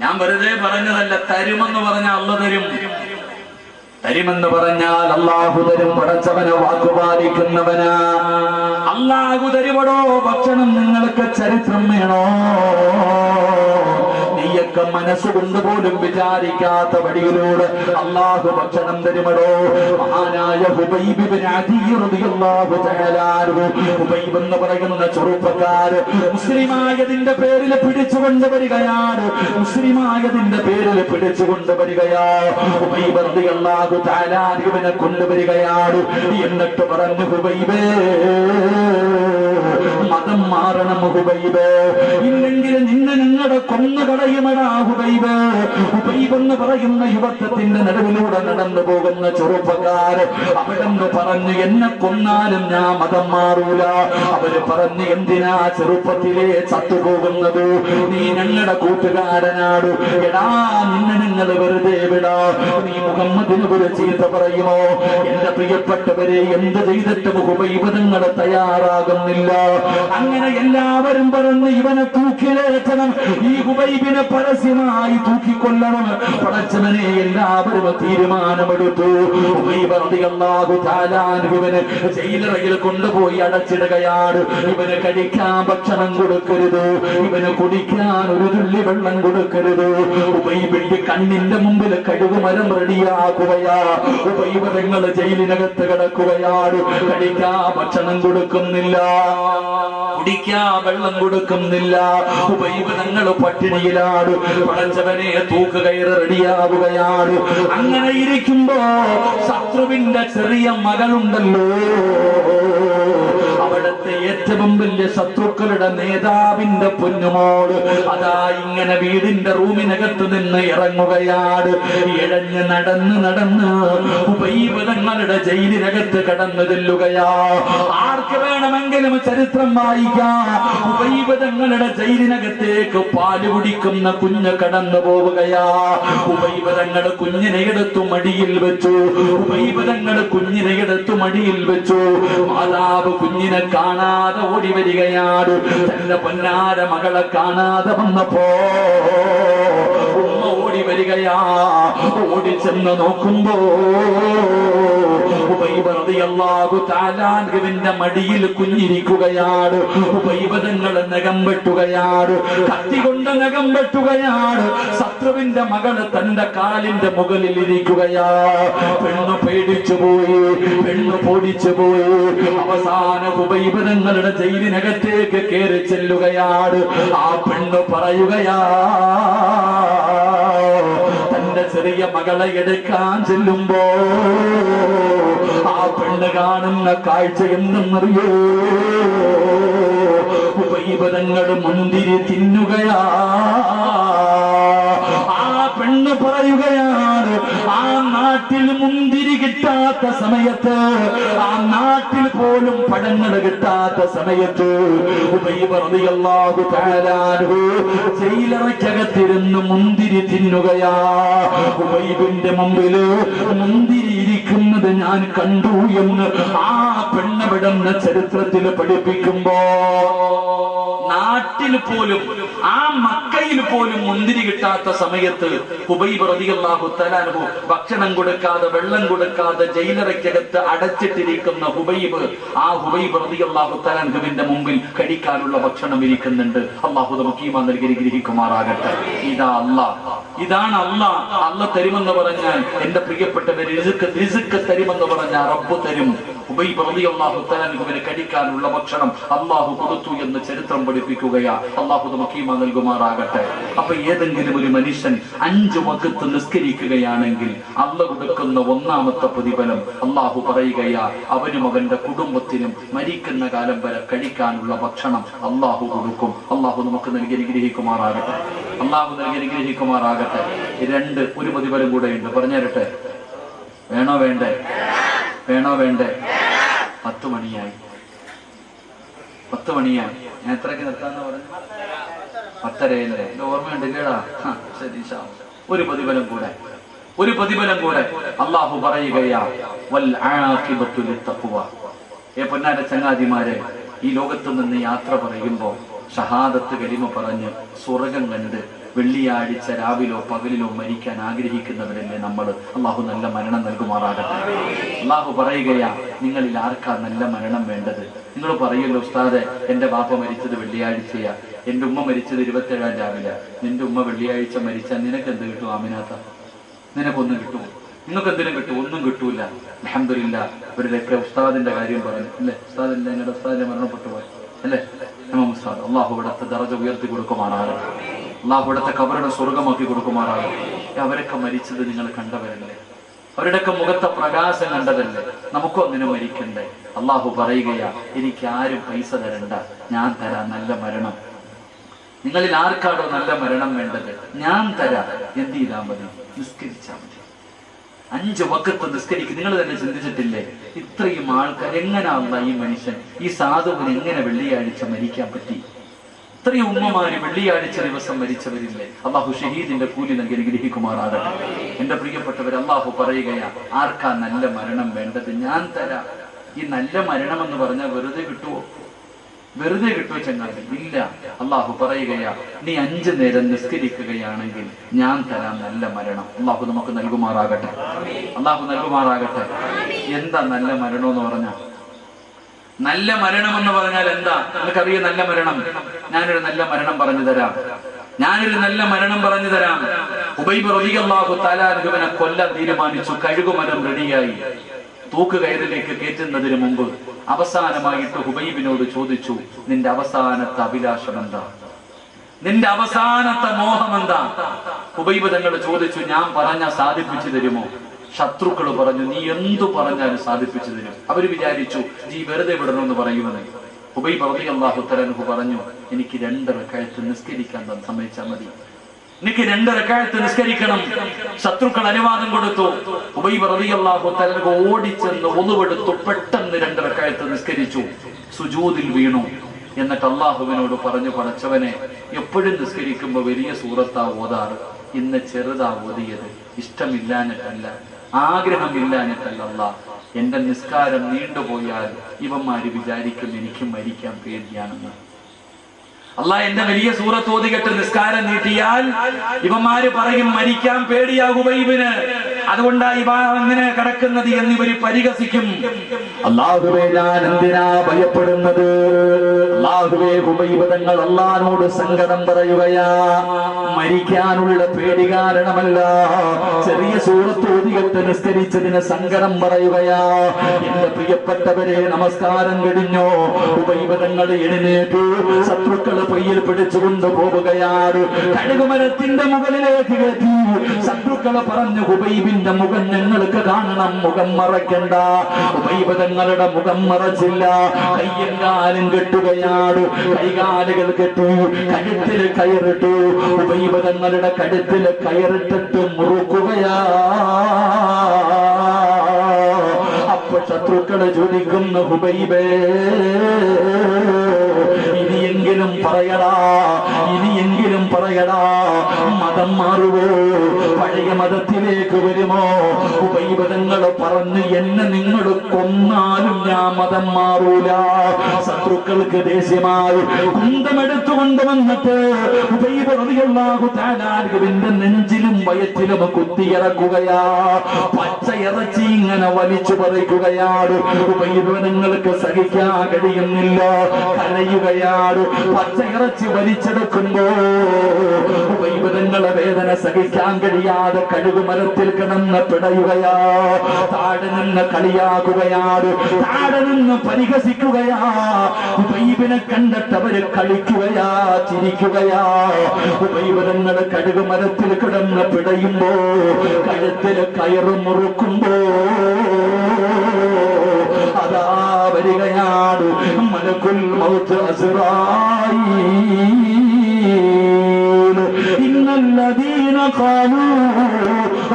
ഞാൻ വെറുതെ പറഞ്ഞതല്ല, തരുമെന്ന് പറഞ്ഞാൽ അല്ല തരും. തരുമെന്ന് പറഞ്ഞാൽ അല്ലാഹു തരും. പടച്ചവനെ വാക്കുപാലിക്കുന്നവനാ. അല്ലാഹു തരുവടോ ഭക്ഷണം. നിങ്ങൾക്ക് ചരിത്രം വേണോ? നീയൊക്കെ മനസ്സുകൊണ്ട് പോലും വിചാരിക്കാത്ത വഴിയിലൂടെ അല്ലാഹു ഭക്ഷണം തരുമടോ. മഹാനായ ഹുബൈബ് ഇബ്നു അദി റളിയല്ലാഹു തആല അൻഹു, ഹുബൈബ് എന്ന് പറയുന്ന ചെറുപ്പക്കാര് മുസ്ലിമായതിന്റെ പേരിൽ പിടിച്ചുകൊണ്ട് വരികയാണ്. മുസ്ലിമായതിന്റെ പേരിൽ പിടിച്ചുകൊണ്ട് വരികയാ. ഹുബൈബ് റളിയല്ലാഹു തആല അൻഹുവിനെ കൊണ്ടുവരികയാണ്. എന്നിട്ട് പറഞ്ഞു, ഹുബൈബേ മതം മാറണം ഹുബൈബേ, ഇല്ലെങ്കിൽ നിന്നെ ഞങ്ങളുടെ കൊന്നുകളയുമടാ ഹുബൈബേ. ഹുബൈബ് എന്ന് പറയുന്ന യുവത്വത്തിന്റെ നടുവിലൂടെ നടന്നു പോകുന്ന ചെറുപ്പക്കാര് അവിടെന്ന് പറഞ്ഞു, എന്നെ കൊന്നാലും ഞാൻ മതം മാറൂല. അവര് പറഞ്ഞു, എന്തിനാ ചെറുപ്പത്തിലെ ചത്തുപോകുന്നത്? നീ ഞങ്ങളുടെ കൂട്ടുകാരനാട്. എടാ, നിന്നെ നിങ്ങൾ വെറുതെ വിടാ. നീ മുഹമ്മദിനെ ഒരു ചീത്ത പറയുമോ? എന്റെ പ്രിയപ്പെട്ടവരെ, എന്ത് ചെയ്തിട്ടും ഹുബൈബ് നിങ്ങൾ തയ്യാറാകുന്നില്ല. അങ്ങനെ എല്ലാവരും പറഞ്ഞ് ഇവനെ തൂക്കിലേറ്റണം, ഈ ഹുബൈബിനെ പരസ്യമായി തൂക്കിക്കൊല്ലണം. പടച്ചവനെ എല്ലാവരും തീരുമാനമെടുത്തു. ഹുബൈബ് റളിയല്ലാഹു തആല അൻഹുവിനെ ജയിലറയിൽ കൊണ്ടുപോയി അടച്ചിടുകയാണ്. ഇവന് കഴിക്കാൻ ഭക്ഷണം കൊടുക്കരുത്, ഇവന് കുടിക്കാൻ ഒരു തുള്ളി വെള്ളം കൊടുക്കരുത്. ഹുബൈബിന്റെ കണ്ണിന്റെ മുമ്പിൽ കഴുകുമരം റെഡിയാക്കുകയാ. ഹുബൈബ് തങ്ങൾ ജയിലിനകത്ത് കിടക്കുകയാണ്. കഴിക്കാൻ ഭക്ഷണം കൊടുക്കുന്നില്ല, കുടിക്കാൻ വെള്ളം കൊടുക്കുന്നില്ല. ഹുബൈബ് തങ്ങൾ പട്ടിണിയിലാണ്. പടച്ചവനെ തൂക്കുകയറ് റെഡിയാവുകയാണ്. അങ്ങനെ ഇരിക്കുമ്പോ ശത്രുവിന്റെ ചെറിയ മകളുണ്ടല്ലോ, അവിടത്തെ ഏറ്റവും വലിയ ശത്രുക്കളുടെ നേതാവിന്റെ പൊന്നുമോള് അതാ ഇങ്ങനെ വീടിന്റെ റൂമിനകത്ത് നിന്ന് ഇറങ്ങുകയാണ്. ഇഴഞ്ഞ് നടന്ന് നടന്ന് ഹുബൈബ് തങ്ങളുടെ ജയിലിനകത്ത് കടന്നു ചെല്ലുകയാ. ആർക്ക് വേണമെങ്കിലും ചരിത്രം വായിക്കാം. ഹുബൈബ് തങ്ങളുടെ ജയിലിനകത്തേക്ക് പാല് കുടിക്കുന്ന കുഞ്ഞ് കടന്നു പോവുകയാ. ഹുബൈബ് തങ്ങൾ കുഞ്ഞിനെ എടുത്തു മടിയിൽ വെച്ചു. ഹുബൈബ് തങ്ങൾ കുഞ്ഞിനെ എടുത്തു മടിയിൽ വെച്ചു. മാതാവ് കുഞ്ഞിനെ കാണാതെ ഓടി വരികയാണ്. തന്റെ പൊന്നാര മകളെ കാണാതെ വന്നപ്പോ ഉമ്മ ഓടി വരികയാ. ഓടി ചെന്ന് നോക്കുമ്പോ ഹുബൈബ് റളിയല്ലാഹു തആല അൻഹുവിന്റെ മടിയിൽ കുഞ്ഞിരിക്കുകയാണ്. ഹുബൈബ് തങ്ങൾ നഖം വെട്ടുകയാണ്, കത്തി കൊണ്ട് നഖം വെട്ടുകയാണ്. ശത്രുവിന്റെ മകള് തന്റെ കാലിന്റെ മുകളിൽ ഇരിക്കുകയാ. പെണ്ണ് പേടിച്ചു പോയി, പെണ്ണ് പൊടിച്ചു പോയി. അവസാന ഹുബൈബ് തങ്ങളുടെ ജയിലിനകത്തേക്ക് കയറി ചെല്ലുകയാണ്. ആ പെണ്ണ് പറയുകയാ, ചെറിയ മകളെ എടുക്കാൻ ചെല്ലുമ്പോ ആ പെണ്ണ് കാണുന്ന കാഴ്ച എന്തെന്നറിയോ? ഉപൈബദങ്ങൾ മുന്തിരി തിന്നുകയാ. ആ പെണ്ണ് പറയുകയാണ്, ആ നാട്ടിൽ മുന്തിരി കിട്ടാത്ത സമയത്ത്, ആ നാട്ടിൽ പോലും പഴങ്ങൾ കിട്ടാത്ത സമയത്ത് ഉബൈബ് റളിയല്ലാഹു തആല അൻഹു ജയിലറയ്ക്കകത്തിരുന്ന് മുന്തിരി തിന്നുകയാ. ഉബൈബിന്റെ മുമ്പിൽ മുന്തിരി ഇരിക്കുന്നത് ഞാൻ കണ്ടു എന്ന് ആ പെണ്ണവിടുന്ന ചരിത്രത്തിൽ പഠിപ്പിക്കുമ്പോ, നാട്ടിൽ പോലും ആ മക്കയിൽ പോലും മുന്തിരി കിട്ടാത്ത സമയത്ത് ഹുബൈബ് റളിയല്ലാഹു തആല അൻഹു ഭക്ഷണം കൊടുക്കാതെ വെള്ളം കൊടുക്കാതെ ജയിലറയ്ക്കകത്ത് അടച്ചിട്ടിരിക്കുന്ന ഹുബൈബ്, ആ ഹുബൈബ് റളിയല്ലാഹു തആല അൻഹുവിന്റെ മുമ്പിൽ കഴിക്കാനുള്ള ഭക്ഷണം ഇരിക്കുന്നുണ്ട്. അല്ലാഹു നമുക്ക് ഈമാൻ നൽകി അനുഗ്രഹിക്കുമാറാകട്ടെ. ഇതാ അല്ലാഹ്, ഇതാണ് അല്ലാഹ്. അല്ലാഹ് തരുമെന്ന് പറഞ്ഞാൽ എന്റെ പ്രിയപ്പെട്ടവർ റിസ്ക് തരുമെന്ന് പറഞ്ഞാൽ റബ്ബ് തരും. ഹുബൈബ് റളിയല്ലാഹു തആല അൻഹുവിന് കഴിക്കാനുള്ള ഭക്ഷണം അല്ലാഹു കൊടുത്തു എന്ന് ചരിത്രം പഠിപ്പിക്കുകയാ. അല്ലാഹു നമുക്ക് ഈമാൻ നൽകുമാറാകട്ടെ. അപ്പൊ ഏതെങ്കിലും ഒരു മനുഷ്യൻ 5 വഖത്ത് നിസ്കരിക്കുകയാണെങ്കിൽ അല്ലാഹു കൊടുക്കുന്ന ഒന്നാമത്തെ പ്രതിഫലം അല്ലാഹു പറയുകയാ, അവനും അവന്റെ കുടുംബത്തിനും മരിക്കുന്ന കാലം വരെ കഴിക്കാനുള്ള ഭക്ഷണം അല്ലാഹു കൊടുക്കും. അല്ലാഹു നമുക്ക് നൽകി അനുഗ്രഹിക്കുമാറാകട്ടെ. അല്ലാഹു നൽകി അനുഗ്രഹിക്കുമാറാകട്ടെ. 2 ഒരു പ്രതിഫലം കൂടെ ഉണ്ട്, പറഞ്ഞു തരട്ടെ? വേണോ വേണ്ടേ? വേണോ വേണ്ടേ? 10 മണിയായി. 10 മണിയായി. ഞാൻ എത്രയ്ക്ക് നിർത്താന്ന് പറഞ്ഞു? 10:30. എന്റെ ഓർമ്മയുണ്ടല്ലേടാ? ശരി. ഒരു പ്രതിഫലം കൂടെ, ഒരു പ്രതിഫലം കൂടെ. അല്ലാഹു പറയുകയാ, വൽ ആഖിബത്തു ലിത്തഖ്വ. പൊന്നാര ചങ്ങാതിമാരെ, ഈ ലോകത്ത് നിന്ന് യാത്ര പറയുമ്പോ ഷഹാദത്ത് കലിമ പറഞ്ഞ് സ്വർഗം കണ്ട് വെള്ളിയാഴ്ച രാവിലോ പകലിലോ മരിക്കാൻ ആഗ്രഹിക്കുന്നവരല്ലേ നമ്മൾ? അല്ലാഹു നല്ല മരണം നൽകുമാറാകട്ടെ. അല്ലാഹു പറയുകയാ, നിങ്ങളിൽ ആർക്കാ നല്ല മരണം വേണ്ടത്? നിങ്ങൾ പറയുമല്ലോ, ഉസ്താദെ എന്റെ ബാപ്പ മരിച്ചത് വെള്ളിയാഴ്ചയാ, എന്റെ ഉമ്മ മരിച്ചത് 27-ാം രാവിലെ. നിന്റെ ഉമ്മ വെള്ളിയാഴ്ച മരിച്ചാൽ നിനക്ക് എന്ത് കിട്ടും ആമിനാത്ത? നിനക്കൊന്നും കിട്ടുമോ? നിങ്ങൾക്ക് എന്തിനും കിട്ടും? ഒന്നും കിട്ടൂല. അൽഹംദുലില്ലാഹ്. ഇവരുടെയൊക്കെ ഉസ്താദിന്റെ കാര്യം പറഞ്ഞു അല്ലേ? ഉസ്താദിന്റെ നിങ്ങളുടെ ഉസ്താദിന്റെ മരണപ്പെട്ടു പോയി അല്ലേ? ഉസ്താദ്, അല്ലാഹു ഇവിടുത്തെ ദറജ ഉയർത്തി കൊടുക്കുമാറാകട്ടെ. അല്ലാഹു ഇവിടുത്തെ ഖബറിനെ സ്വർഗമാക്കി കൊടുക്കുമാറാകട്ടെ. അവരൊക്കെ മരിച്ചത് നിങ്ങൾ കണ്ടവരല്ലേ? അവരുടെയൊക്കെ മുഖത്തെ പ്രകാശം കണ്ടതല്ലേ? നമുക്കും അങ്ങനെ മരിക്കണ്ടേ? അല്ലാഹു പറയുകയാ, എനിക്ക് ആരും പൈസ തരണ്ട, ഞാൻ തരാം നല്ല മരണം. നിങ്ങളിൽ ആർക്കാണോ നല്ല മരണം വേണ്ടത്? ഞാൻ തരാം. എന്ത് ചെയ്താൽ മതി? നിസ്കരിച്ചാൽ മതി. 5 വഖത്ത് നിസ്കരിക്കും. നിങ്ങൾ തന്നെ ചിന്തിച്ചിട്ടില്ലേ? ഇത്രയും ആൾക്കാർ എങ്ങനെയാ ഈ മനുഷ്യൻ, ഈ സാധുവിന് എങ്ങനെ വെള്ളിയാഴ്ച മരിക്കാൻ പറ്റി? ഇത്രയും ഉമ്മമാര് വെള്ളിയാഴ്ച ദിവസം മരിച്ചവരില്ലേ? അല്ലാഹു ഷഹീദിന്റെ കൂലി നൽകി അനുഗ്രഹിക്കുമാറാകട്ടെ. എന്റെ പ്രിയപ്പെട്ടവർ, അല്ലാഹു പറയുകയാ, ആർക്കാ നല്ല മരണം വേണ്ടത്? ഞാൻ തരാം. ഈ നല്ല മരണം എന്ന് പറഞ്ഞാൽ വെറുതെ കിട്ടുവോ? വെറുതെ കിട്ടുമോ ചങ്ങാതി? ഇല്ല. അല്ലാഹു പറയുകയാ, നീ 5 നേരം നിസ്കരിക്കുകയാണെങ്കിൽ ഞാൻ തരാം നല്ല മരണം. അല്ലാഹു നമുക്ക് നൽകുമാറാകട്ടെ. അല്ലാഹു നൽകുമാറാകട്ടെ. എന്താ നല്ല മരണം എന്ന് പറഞ്ഞാൽ? നല്ല മരണം എന്ന് പറഞ്ഞാൽ എന്താ? നിനക്കറിയാം നല്ല മരണം? ഞാനൊരു നല്ല മരണം പറഞ്ഞു തരാം. ഉബൈബ് റളിയല്ലാഹു തആല അൻഹുവിനെ കൊല്ലാൻ തീരുമാനിച്ചു. കഴുകുമരം റെഡിയായി. തൂക്കുകയറിലേക്ക് കയറ്റുന്നതിന് മുമ്പ് അവസാനമായിട്ട് ഹുബൈബിനോട് ചോദിച്ചു, നിന്റെ അവസാനത്തെ അഭിലാഷം എന്താ? നിന്റെ അവസാനത്തെ മോഹം എന്താ? ഹുബൈബ് തങ്ങൾ ചോദിച്ചു, ഞാൻ പറഞ്ഞ സാധിപ്പിച്ചു തരുമോ? ശത്രുക്കൾ പറഞ്ഞു, നീ എന്തു പറഞ്ഞാലും സാധിപ്പിച്ചു തരും. അവര് വിചാരിച്ചു നീ വെറുതെ വിടണമെന്ന് പറയുമെന്ന്. ഹുബൈബ് റളിയല്ലാഹു തആല അൻഹു പറഞ്ഞു, എനിക്ക് 2 റക്അത്ത് നിസ്കരിക്കാൻ സമ്മതിച്ചാൽ മതി. എനിക്ക് 2 റക്അത്ത് നിസ്കരിക്കണം. ശത്രുക്കൾ അനുവാദം കൊടുത്തു. ഹുബൈബ് റളിയല്ലാഹു തആല അൻഹു ഓടിച്ചെന്ന് ഒന്നുവെടുത്തു പെട്ടെന്ന് 2 റക്അത്ത് നിസ്കരിച്ചു. സുജൂദിൽ വീണു. എന്നിട്ട് അള്ളാഹുവിനോട് പറഞ്ഞു, പടച്ചവനെ, എപ്പോഴും നിസ്കരിക്കുമ്പോ വലിയ സൂറത്താ ഓതാറ്, ഇന്ന് ചെറുതാ ഓതിയത്. ഇഷ്ടമില്ലാഞ്ഞിട്ടല്ല, ആഗ്രഹമില്ലാഞ്ഞിട്ടല്ല. അല്ലാഹ്, എന്റെ നിസ്കാരം നീണ്ടുപോയാൽ ഇവന്മാര് വിചാരിക്കും എനിക്ക് മരിക്കാൻ പേടിയാണെന്ന്. അല്ലാഹ്, എന്റെ വലിയ സൂറത്ത് ഓതികെട്ട് നിസ്കാരം നീട്ടിയാൽ ഇവന്മാര് പറയും മരിക്കാൻ പേടിയാ ഹുബൈബിന്. അതുകൊണ്ടായി അങ്ങനെ കിടക്കുന്നത് എന്നിവര് പരിഹസിക്കും. അല്ലാഹുവേ, ഞാൻ എന്തിനാ ഭയപ്പെടുന്നത്? അല്ലാഹുവേ, ഹുബൈബ് തങ്ങൾ അല്ലാഹുവോട് സങ്കടം പറയുകയാ. മരിക്കാനുള്ള പേടി കാരണമല്ല, ചെറിയ സൂറത്ത് ഓതിയിട്ട് നിസ്കരിച്ചതിന് സങ്കടം പറയുകയാ. എന്റെ പ്രിയപ്പെട്ടവരെ, നമസ്കാരം കഴിഞ്ഞോ? ഹുബൈബ് തങ്ങൾ എഴുന്നേറ്റു, ശത്രുക്കള് പൊയ്യിൽ പിടിച്ചുകൊണ്ട് പോവുകയാണ്. കഴുകുമരത്തിന്റെ മുകളിലേക്ക് കയറ്റി ശത്രുക്കളെ പറഞ്ഞു, ഹുബൈബിന്റെ മുഖം ഞങ്ങൾക്ക് കാണണം, മുഖം മറയ്ക്കണ്ട. ഹുബൈബ് തങ്ങളുടെ മുഖം മറച്ചില്ല. കയ്യും കാലും കെട്ടുകയാണ്, കൈകാലുകൾ കെട്ടു, കഴുത്തിൽ കയറിട്ടു. ഹുബൈബ് തങ്ങളുടെ കഴുത്തിൽ കയറിട്ടിട്ട് മുറുക്കുകയാ. അപ്പൊ ശത്രുക്കളെ ചോദിക്കുന്നു, ഹുബൈബേ, ഇനിയെങ്കിലും പറയടാ, ഇനിയെങ്കിലും പറയടാ, മതം മാറുവോ? പഴയ മതത്തിലേക്ക് വരുമോ? ഹുബൈബ് തങ്ങൾ പറഞ്ഞു, എന്നെ നിങ്ങൾ കൊന്നാലും ഞാൻ മതം മാറൂല. ശത്രുക്കൾക്ക് ദേഷ്യമായി കുന്തമെടുത്തുകൊണ്ട് വന്നിട്ട് ഹുബൈബ് റളിയല്ലാഹു തആല അൻഹുവിന്റെ നെഞ്ചിലും വയറ്റിലും കുത്തിയിറക്കുകയാ. പച്ച ഇറച്ചി ഇങ്ങനെ വലിച്ചു പറിക്കുകയാണ്. ഹുബൈബ് തങ്ങൾക്ക് സഹിക്കാൻ കഴിയുന്നില്ല, കരയുകയാണ്. പച്ച ഇറച്ചി വലിച്ചെടുക്കുമ്പോ ഹുബൈബ് തങ്ങളെ വേദന സഹിക്കാൻ കഴിയാതെ കഴുകുമരത്തിൽ കിടന്ന് പിടയുകയാ. താഴെ നിന്ന് കളിയാക്കുകയാണ്, താഴെ നിന്ന് പരിഹസിക്കുകയാ. ഹുബൈബിനെ കണ്ടിട്ട് അവര് കളിക്കുകയാ, ചിരിക്കുകയാ. ഹുബൈബ് തങ്ങൾ കഴുകുമരത്തിൽ കിടന്ന് പിടയുമ്പോ, കഴുത്തിൽ കയറ് മുറുക്കുമ്പോ അതാ വരികയാണ് മലക്കുൽ മൗത്ത് അസ്റായീൽ. ഇന്നല്ലദീന ഖാലൂ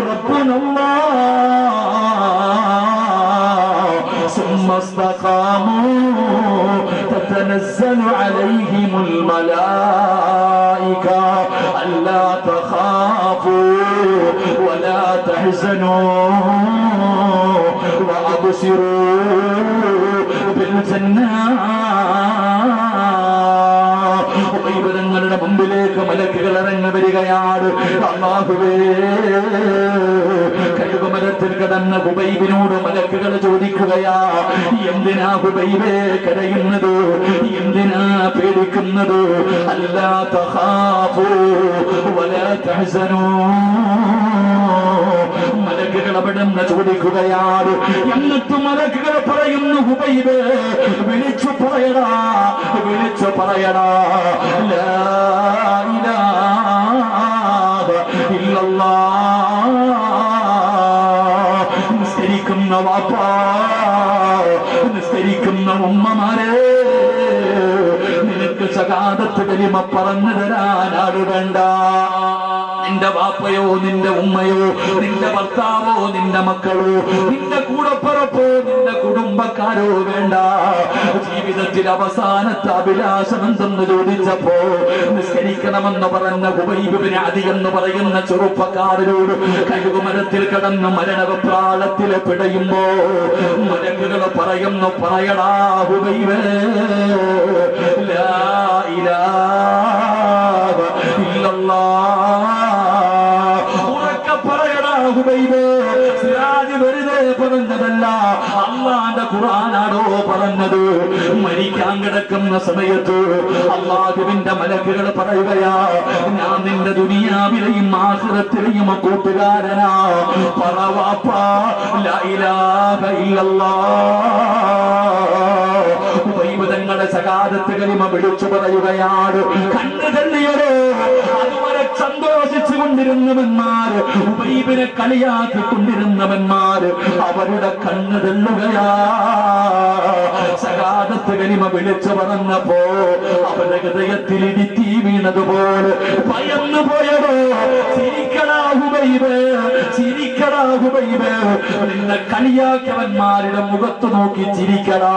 റബ്ബുനല്ലാഹ് സുമ്മ ഇസ്തഖാമൂ തതനസ്സലു അലൈഹിമുൽ മലായിക അല്ലാ തഖാഫൂ വലാ തഹ്സനൂ വഅബ്ശിറൂ ങ്ങളുടെ മുമ്പിലേക്ക് മലക്കുകൾ ഇറങ്ങി വരികയാണ്. അല്ലാഹുവേ, കഴുകുമരത്തിൽ കിടന്ന ഹുബൈബിനോട് മലക്കുകൾ ചോദിക്കുകയാ, എന്തിനാ ഹുബൈബേ കരയുന്നത്? എന്തിനാ പേടിക്കുന്നത്? അല്ലാ തഖാഫൂ വലാ തഹ്സനൂ. മലക്കുകൾ അവിടുന്ന് ചോദിക്കുകയാണ്. എന്നിട്ട് മലക്കുകൾ പറയുന്നു, ഹുബൈബ് വിളിച്ചു പറയടാ, വിളിച്ചു പറയടാ, ലാ ഇലാഹ ഇല്ലല്ലാഹ്. നിസ്കരിക്കുന്ന വാപ്പാ, നിസ്കരിക്കുന്ന ഉമ്മമാരെ, നിനക്ക് ശഹാദത്ത് കലിമ പറഞ്ഞു തരാൻ ആര് വേണ്ട? നിന്റെ വാപ്പയോ, നിന്റെ ഉമ്മയോ, നിന്റെ ഭർത്താവോ, നിന്റെ മക്കളോ, നിന്റെ കൂടപ്പുറപ്പോ, നിന്റെ കുടുംബക്കാരോ വേണ്ട. ജീവിതത്തിൽ അവസാനത്തെ അഭിലാഷം എന്തെന്ന് ചോദിച്ചപ്പോ നിസ്കരിക്കണമെന്ന് പറഞ്ഞ ഹുബൈബ് ഇബ്നു അദി എന്ന് പറയുന്ന ചെറുപ്പക്കാരനോട് കഴുകുമരത്തിൽ കിടന്ന് മരണപ്രാളത്തിൽ പിടയുമ്പോ മലക്കുകൾ പറയുന്നു, പറയടാ ഹുബൈബേ, ലാ ഇലാഹ ഇല്ലല്ലാഹ്. സിറാജ് വെറുതെ പറഞ്ഞതല്ല, അല്ലാഹുവിന്റെ ഖുർആനാണോ പറഞ്ഞത്. മരിക്കാൻ കിടക്കുന്ന സമയത്ത് അല്ലാഹുവിന്റെ മലക്കുകൾ പറയുകയാ, ഞാൻ നിന്റെ ദുനിയാവിലെയും ആഖിറത്തിലെയും കൂട്ടുകാരനാ. പറ വാപ്പാ, ലാ ഇലാഹ ഇല്ലല്ലാഹ്. ഹുബൈബ് തങ്ങളുടെ ശഹാദത്ത് കലിമ വിളിച്ചു പറയുകയാണ്. കണ്ണു തള്ളിയതോ അതുവരെ സന്തോഷിച്ചു കൊണ്ടിരുന്നവന്മാർ, ഹുബൈബിനെ കളിയാക്കിക്കൊണ്ടിരുന്നവന്മാർ, അവരുടെ കണ്ണ് തെള്ളുകയാ. ശഹാദത്ത് കലിമ വിളിച്ചു പറഞ്ഞപ്പോ അവരുടെ ഹൃദയത്തിൽ ഇടിത്തി വീണതുപോലെ ഭയന്നു പോയതോ. ചിരിക്കടാ ഹുബൈബ്, ചിരിക്കടാ ഹുബൈബ്, നിന്നെ കളിയാക്കിയവന്മാരുടെ മുഖത്ത് നോക്കി ചിരിക്കടാ.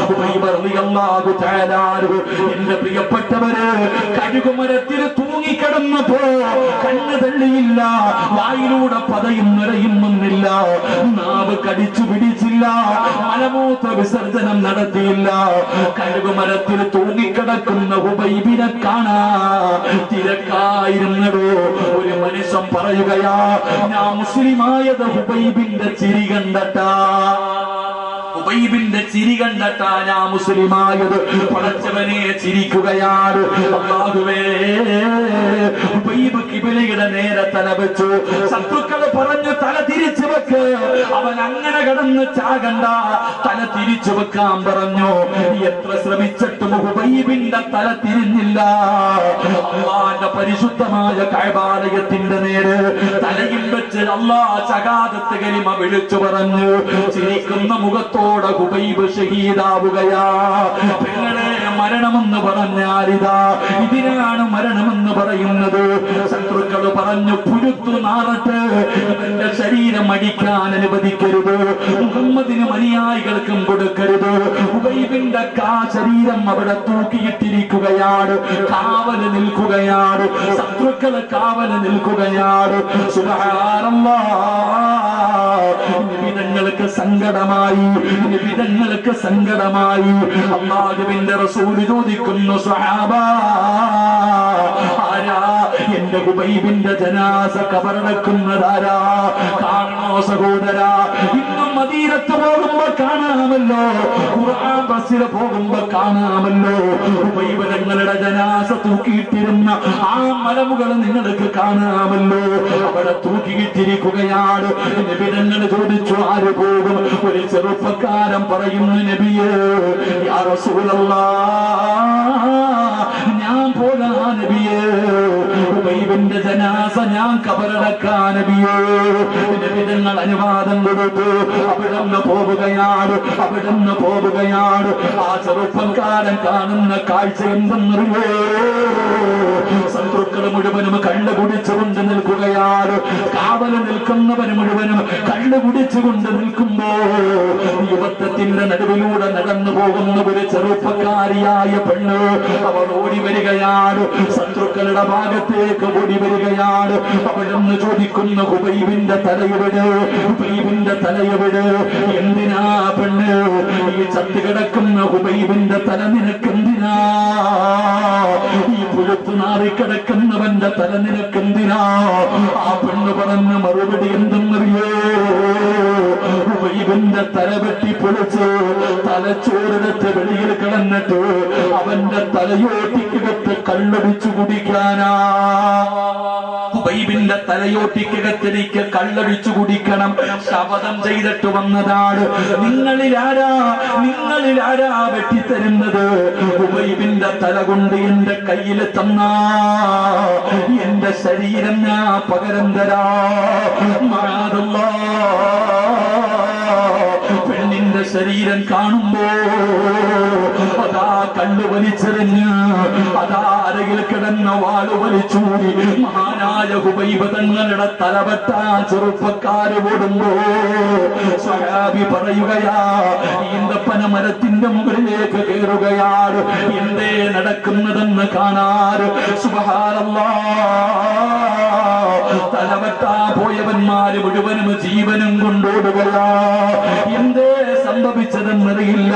ഹുബൈബ് റളിയല്ലാഹു തആല അൻഹു, എന്റെ പ്രിയപ്പെട്ടവര്, കഴുകുമരത്തിൽ തൂങ്ങിക്കിടന്നപ്പോ കണ്ണ് തള്ളിയില്ല, വായിലൂടെ പതയും നിറയും വന്നില്ല, നാവ് കടിച്ചു പിടിച്ചില്ല, മലമൂത്ര വിസർജനം നടത്തിയില്ല. കഴുകുമരത്തിൽ തൂങ്ങിക്കിടക്കുന്ന ഹുബൈബിനെ കാണാ തിരക്കായിരുന്നടോ. ഒരു മനുഷ്യൻ പറയുകയാ, ഞാൻ മുസ്ലിമായത് ഹുബൈബിന്റെ ചിരി കണ്ടട്ടാ, ഹുബൈബിന്റെ ചിരി കണ്ടട്ടാ ഞാൻ മുസ്ലിമായത്. പടച്ചവനെ ചിരിക്കുകയാണ്. അല്ലാഹുവേ, ഹുബൈബ് ഖിബലയുടെ നേരെ തല വെച്ചു. ശത്രുക്കള് പറഞ്ഞു തല തിരിച്ചു വെക്ക്, അവൻ അങ്ങനെ കിടന്ന് ചാകണ്ട, തല തിരിച്ചു വെക്കാൻ പറഞ്ഞു. എത്ര ശ്രമിച്ചിട്ടും ഹുബൈബിന്റെ തല തിരിഞ്ഞില്ല. അല്ലാഹുവിന്റെ പരിശുദ്ധമായ കഅബാലയത്തിന്റെ നേരെ തലയിൽ വെച്ച് അല്ലാഹ് ശഹാദത്ത് കലിമ വിളിച്ചു പറഞ്ഞു. ചിരിക്കുന്ന മുഖത്തോടെ ഹുബൈബ് ഷഹീദാവുകയാ. പെങ്ങളെ, മരണമെന്ന് പറഞ്ഞാലിതാ ഇതിനാണ് മരണമെന്ന് പറയുന്നത്. ശത്രുക്കൾ പറഞ്ഞു, പുഴുത്തു നാറട്ട്, ഇവന്റെ ശരീരം അടിക്കാൻ അനുവദിക്കരുത്, മുഹമ്മദിനും അനുയായികൾക്കും കൊടുക്കരുത്. ഹുബൈബിന്റെ ശരീരം അവിടെ തൂക്കിയിട്ടിരിക്കുകയാണ്, കാവല് നിൽക്കുകയാണ്, ശത്രുക്കള് കാവല് നിൽക്കുകയാണ്. സുബ്ഹാനല്ലാഹ്, നിബിതങ്ങൾക്ക് സങ്കടമായി, നിബിതങ്ങൾക്ക് സങ്കടമായി. അല്ലാഹുവിന്റെ റസൂൽ ചോദിക്കുന്നു, സ്വഹാബാ, ആരാ എന്റെ ഹുബൈബിന്റെ ജനാസ കബറടക്കുന്നതാരാ? കാണണോ സഹോദരാ? ഇന്നും മദീനത്ത് പോകുമ്പോ കാണാമല്ലോ, ഖുർആൻ ബസ്സിൽ പോകുമ്പോ കാണാമല്ലോ, ഹുബൈബ് തങ്ങളുടെ ജനാസ തൂക്കിയിട്ടിരുന്ന ആ മലമുകൾ നിങ്ങൾക്ക് കാണാമല്ലോ. അവിടെ തൂക്കിയിട്ടിരിക്കുകയാണ്. നബി തങ്ങൾ ചോദിച്ചു, ആര് പോകും? ഒരു ചെറുപ്പക്കാരൻ പറയുന്നു, നബിയേ, യാ റസൂലല്ലാഹ്, ഞാൻ പോകാ നബിയേ, ഹുബൈബിന്റെ ജനാസ ഞാൻ കബറടക്കാൻ നബിയേ. നബി തങ്ങൾ അനുവാദം കൊടുത്തു. അവിടുന്ന് പോവുകയാണ്, അവിടുന്ന് പോവുകയാണ്. ആ ചെറുപ്പക്കാരൻ കാണുന്ന കാഴ്ച എന്തെന്നറിയോ? ശത്രുക്കൾ മുഴുവനും കള്ളു കുടിച്ചുകൊണ്ട് നിൽക്കുകയാണ്. കാവല് നിൽക്കുന്നവന് മുഴുവനും കള്ളു കുടിച്ചുകൊണ്ട് നിൽക്കുമ്പോ യുവത്വത്തിന്റെ നടുവിലൂടെ നടന്നു പോകുന്ന ഒരു ചെറുപ്പക്കാരിയായ പെണ്ണ് അവൾ ഓടി വരികയാണ്. ശത്രുക്കളുടെ ഭാഗത്തേക്ക് ഓടി വരികയാണ്. അവിടുന്ന് ചോദിക്കുന്നു, ഹുബൈബിന്റെ തലയെവിടെ? ഹുബൈബിന്റെ തലയെവിടെ? എന്തിനാ പെണ്ണ് ഈ ചത്തു കിടക്കുന്ന ഹുബൈബിന്റെ തല നിനക്കെന്തിനാ? ഈ പുഴുത്തു നാറിക്കിടക്കുന്നവന്റെ തല നിനക്കെന്തിനാ? ആ പെണ്ണ് പറഞ്ഞ മറുപടി എന്തെന്നറിയോ? ഹുബൈബിന്റെ തല വെട്ടി പൊളിച്ച് തലച്ചോറിടത്ത് വെളിയിൽ കിടന്നിട്ട് അവന്റെ തലയോട്ടിക്കകത്ത് കള്ളടിച്ചു കുടിക്കാനാ. ഹുബൈബിന്റെ തലയോട്ടിക്കകത്തിലേക്ക് കള്ളടിച്ചു കുടിക്കണം. ശപഥം ചെയ്തിട്ട് വന്നതാണ്. നിങ്ങളിലാരാ വെട്ടിത്തരുന്നത്? ഹുബൈബിന്റെ തല കൊണ്ട് എന്റെ കയ്യിൽ തന്നാ എന്റെ ശരീരം ഞാൻ പകരം തരാ. പെണ്ണിന്റെ ശരീരം കാണുമ്പോ അതാ കണ്ണു വലിച്ചെറിഞ്ഞ് അതാ അരയിൽ കിടന്ന വാള് വലിച്ചൂടി മഹാനായ ഹുബൈബ് തങ്ങളുടെ തലവെട്ട ചെറുപ്പക്കാര് ഓടുമ്പോ സ്വഹാബി പറയുകയാ, ഈന്തപ്പന മരത്തിന്റെ മുകളിലേക്ക് കയറുകയാണ്. എന്തേ നടക്കുന്നതെന്ന് കാണാറ്. സുബ്ഹാനല്ലാഹ്, തലവെട്ടാ പോയവന്മാര് മുഴുവനും ജീവനും കൊണ്ടോടുകയാ. എന്തേ സംഭവിച്ചതെന്നറിയില്ല.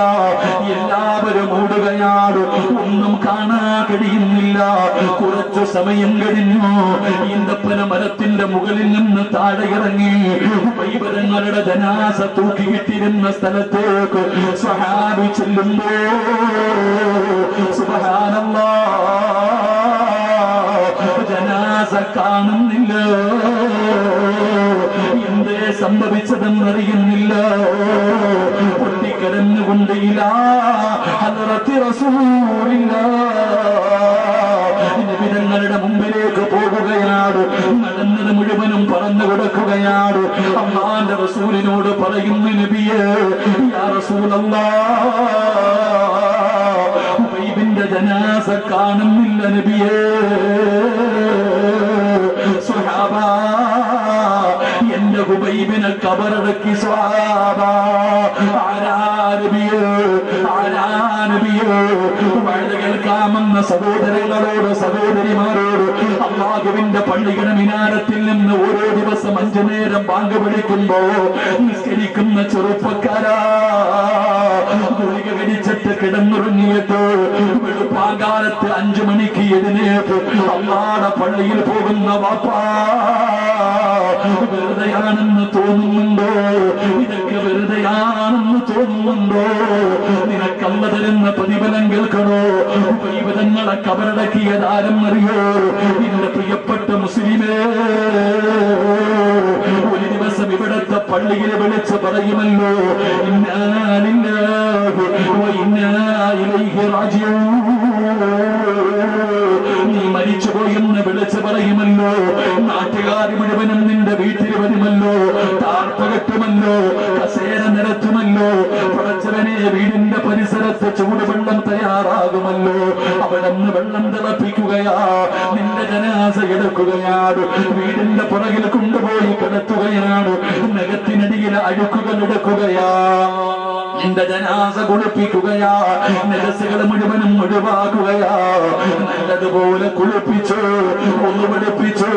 എല്ലാവരും ഓടുകയാണ്. ഒന്നും കാണാൻ കഴിയുന്നില്ല. കുറച്ചു സമയം കഴിഞ്ഞു. ഈന്തപ്പന മരത്തിന്റെ മുകളിൽ നിന്ന് താഴെ ഇറങ്ങി ഹുബൈബ് ജനാസ തൂക്കിയിട്ടിരുന്ന സ്ഥലത്തേക്ക് സ്വഹാബി ചെല്ലുമ്പോ സുബ്ഹാനല്ലാഹ്, ജനാസ കാണുന്നില്ല. എന്തേ സംഭവിച്ചതെന്നറിയുന്നില്ല. പൊട്ടിക്കിടന്നുകൊണ്ട് ഇലാ ഹദ്റത്തി റസൂലില്ലാഹ് നബിതങ്ങളുടെ മുമ്പിലേക്ക് പോകുകയാണ്. നടന്നത് മുഴുവനും പറഞ്ഞു കൊടുക്കുകയാണ്. അല്ലാഹുവിന്റെ റസൂലിനോട് പറയുന്നു, നബിയേ, യാ റസൂലല്ലാഹ്, ഹുബൈബിന്റെ ജനാസ കാണുന്നില്ല നബിയേ. സ്വഹാബാ, എന്റെ ഹുബൈബിനെ കബറടക്കി. സ്വഹാബാ, ആരാ നബിയേ, ആരാ നബിയേ? വഴ കേൾക്കാമെന്ന് കാണുന്ന സഹോദരങ്ങളോട് സഹോദരിമാരോട് അല്ലാഹുവിന്റെ പള്ളിയുടെ മിനാരത്തിൽ നിന്ന് ഓരോ ദിവസം 5 നേരം ബാങ്ക് വിളിക്കുമ്പോ നിസ്കരിക്കുന്ന ചെറുപ്പക്കാരാ, ഗുളിക കഴിച്ചിട്ട് കിടന്നുറങ്ങിയിട്ട് വെളുപ്പാങ്കാലത്ത് 5 മണിക്ക് എഴുന്നേറ്റ് അല്ലാഹുവിന്റെ പള്ളിയിൽ പോകുന്ന വാപ്പാ, വെറുതെയാണെന്ന് തോന്നുന്നുണ്ടോ? ഇതൊക്കെ വെറുതെയാണെന്ന് തോന്നുന്നുണ്ടോ? നിനക്കല്ല തരുന്ന പ്രതിഫലം കേൾക്കണോ? പ്രതിഫലങ്ങളെ കബറടക്കിയത് ആരെന്നറിയോ? നിന്റെ പ്രിയപ്പെട്ട മുസ്ലിമേ, ഒരു ദിവസം ഇവിടത്തെ പള്ളിയിൽ വിളിച്ച് പറയുമല്ലോ, ഇന്നാ ലില്ലാഹി വ ഇന്നാ ഇലൈഹി റാജിഊൻ. നീ മരിച്ചുപോയെന്ന് വിളിച്ച് പറയുമല്ലോ. നാട്ടുകാർ മുഴുവനും നിന്റെ വീട്ടിൽ വരുമല്ലോ, താർപ്പകട്ടുമല്ലോ, കസേര നിരത്തുമല്ലോ. പടച്ചവനെ, വീടിന്റെ പരിസരത്ത് ചൂടുവെള്ളം തയ്യാറാകുമല്ലോ. അവിടെ നിന്ന് വെള്ളം തിളപ്പിക്കുകയാ, നിന്റെ ജനാസ എടുക്കുകയാണ്, വീടിന്റെ പുറകിൽ കൊണ്ടുപോയി കിടത്തുകയാണ്, നഖത്തിനടിയിൽ അഴുക്കുകൾ എടുക്കുകയാ, നിന്റെ ജനാസ കുളിപ്പിക്കുകയാ, നജസുകൾ മുഴുവനും ഒഴിവാക്കുകയാ. നല്ലതുപോലെ കുളിപ്പിച്ചു, ഒന്ന് വെളുപ്പിച്ചു,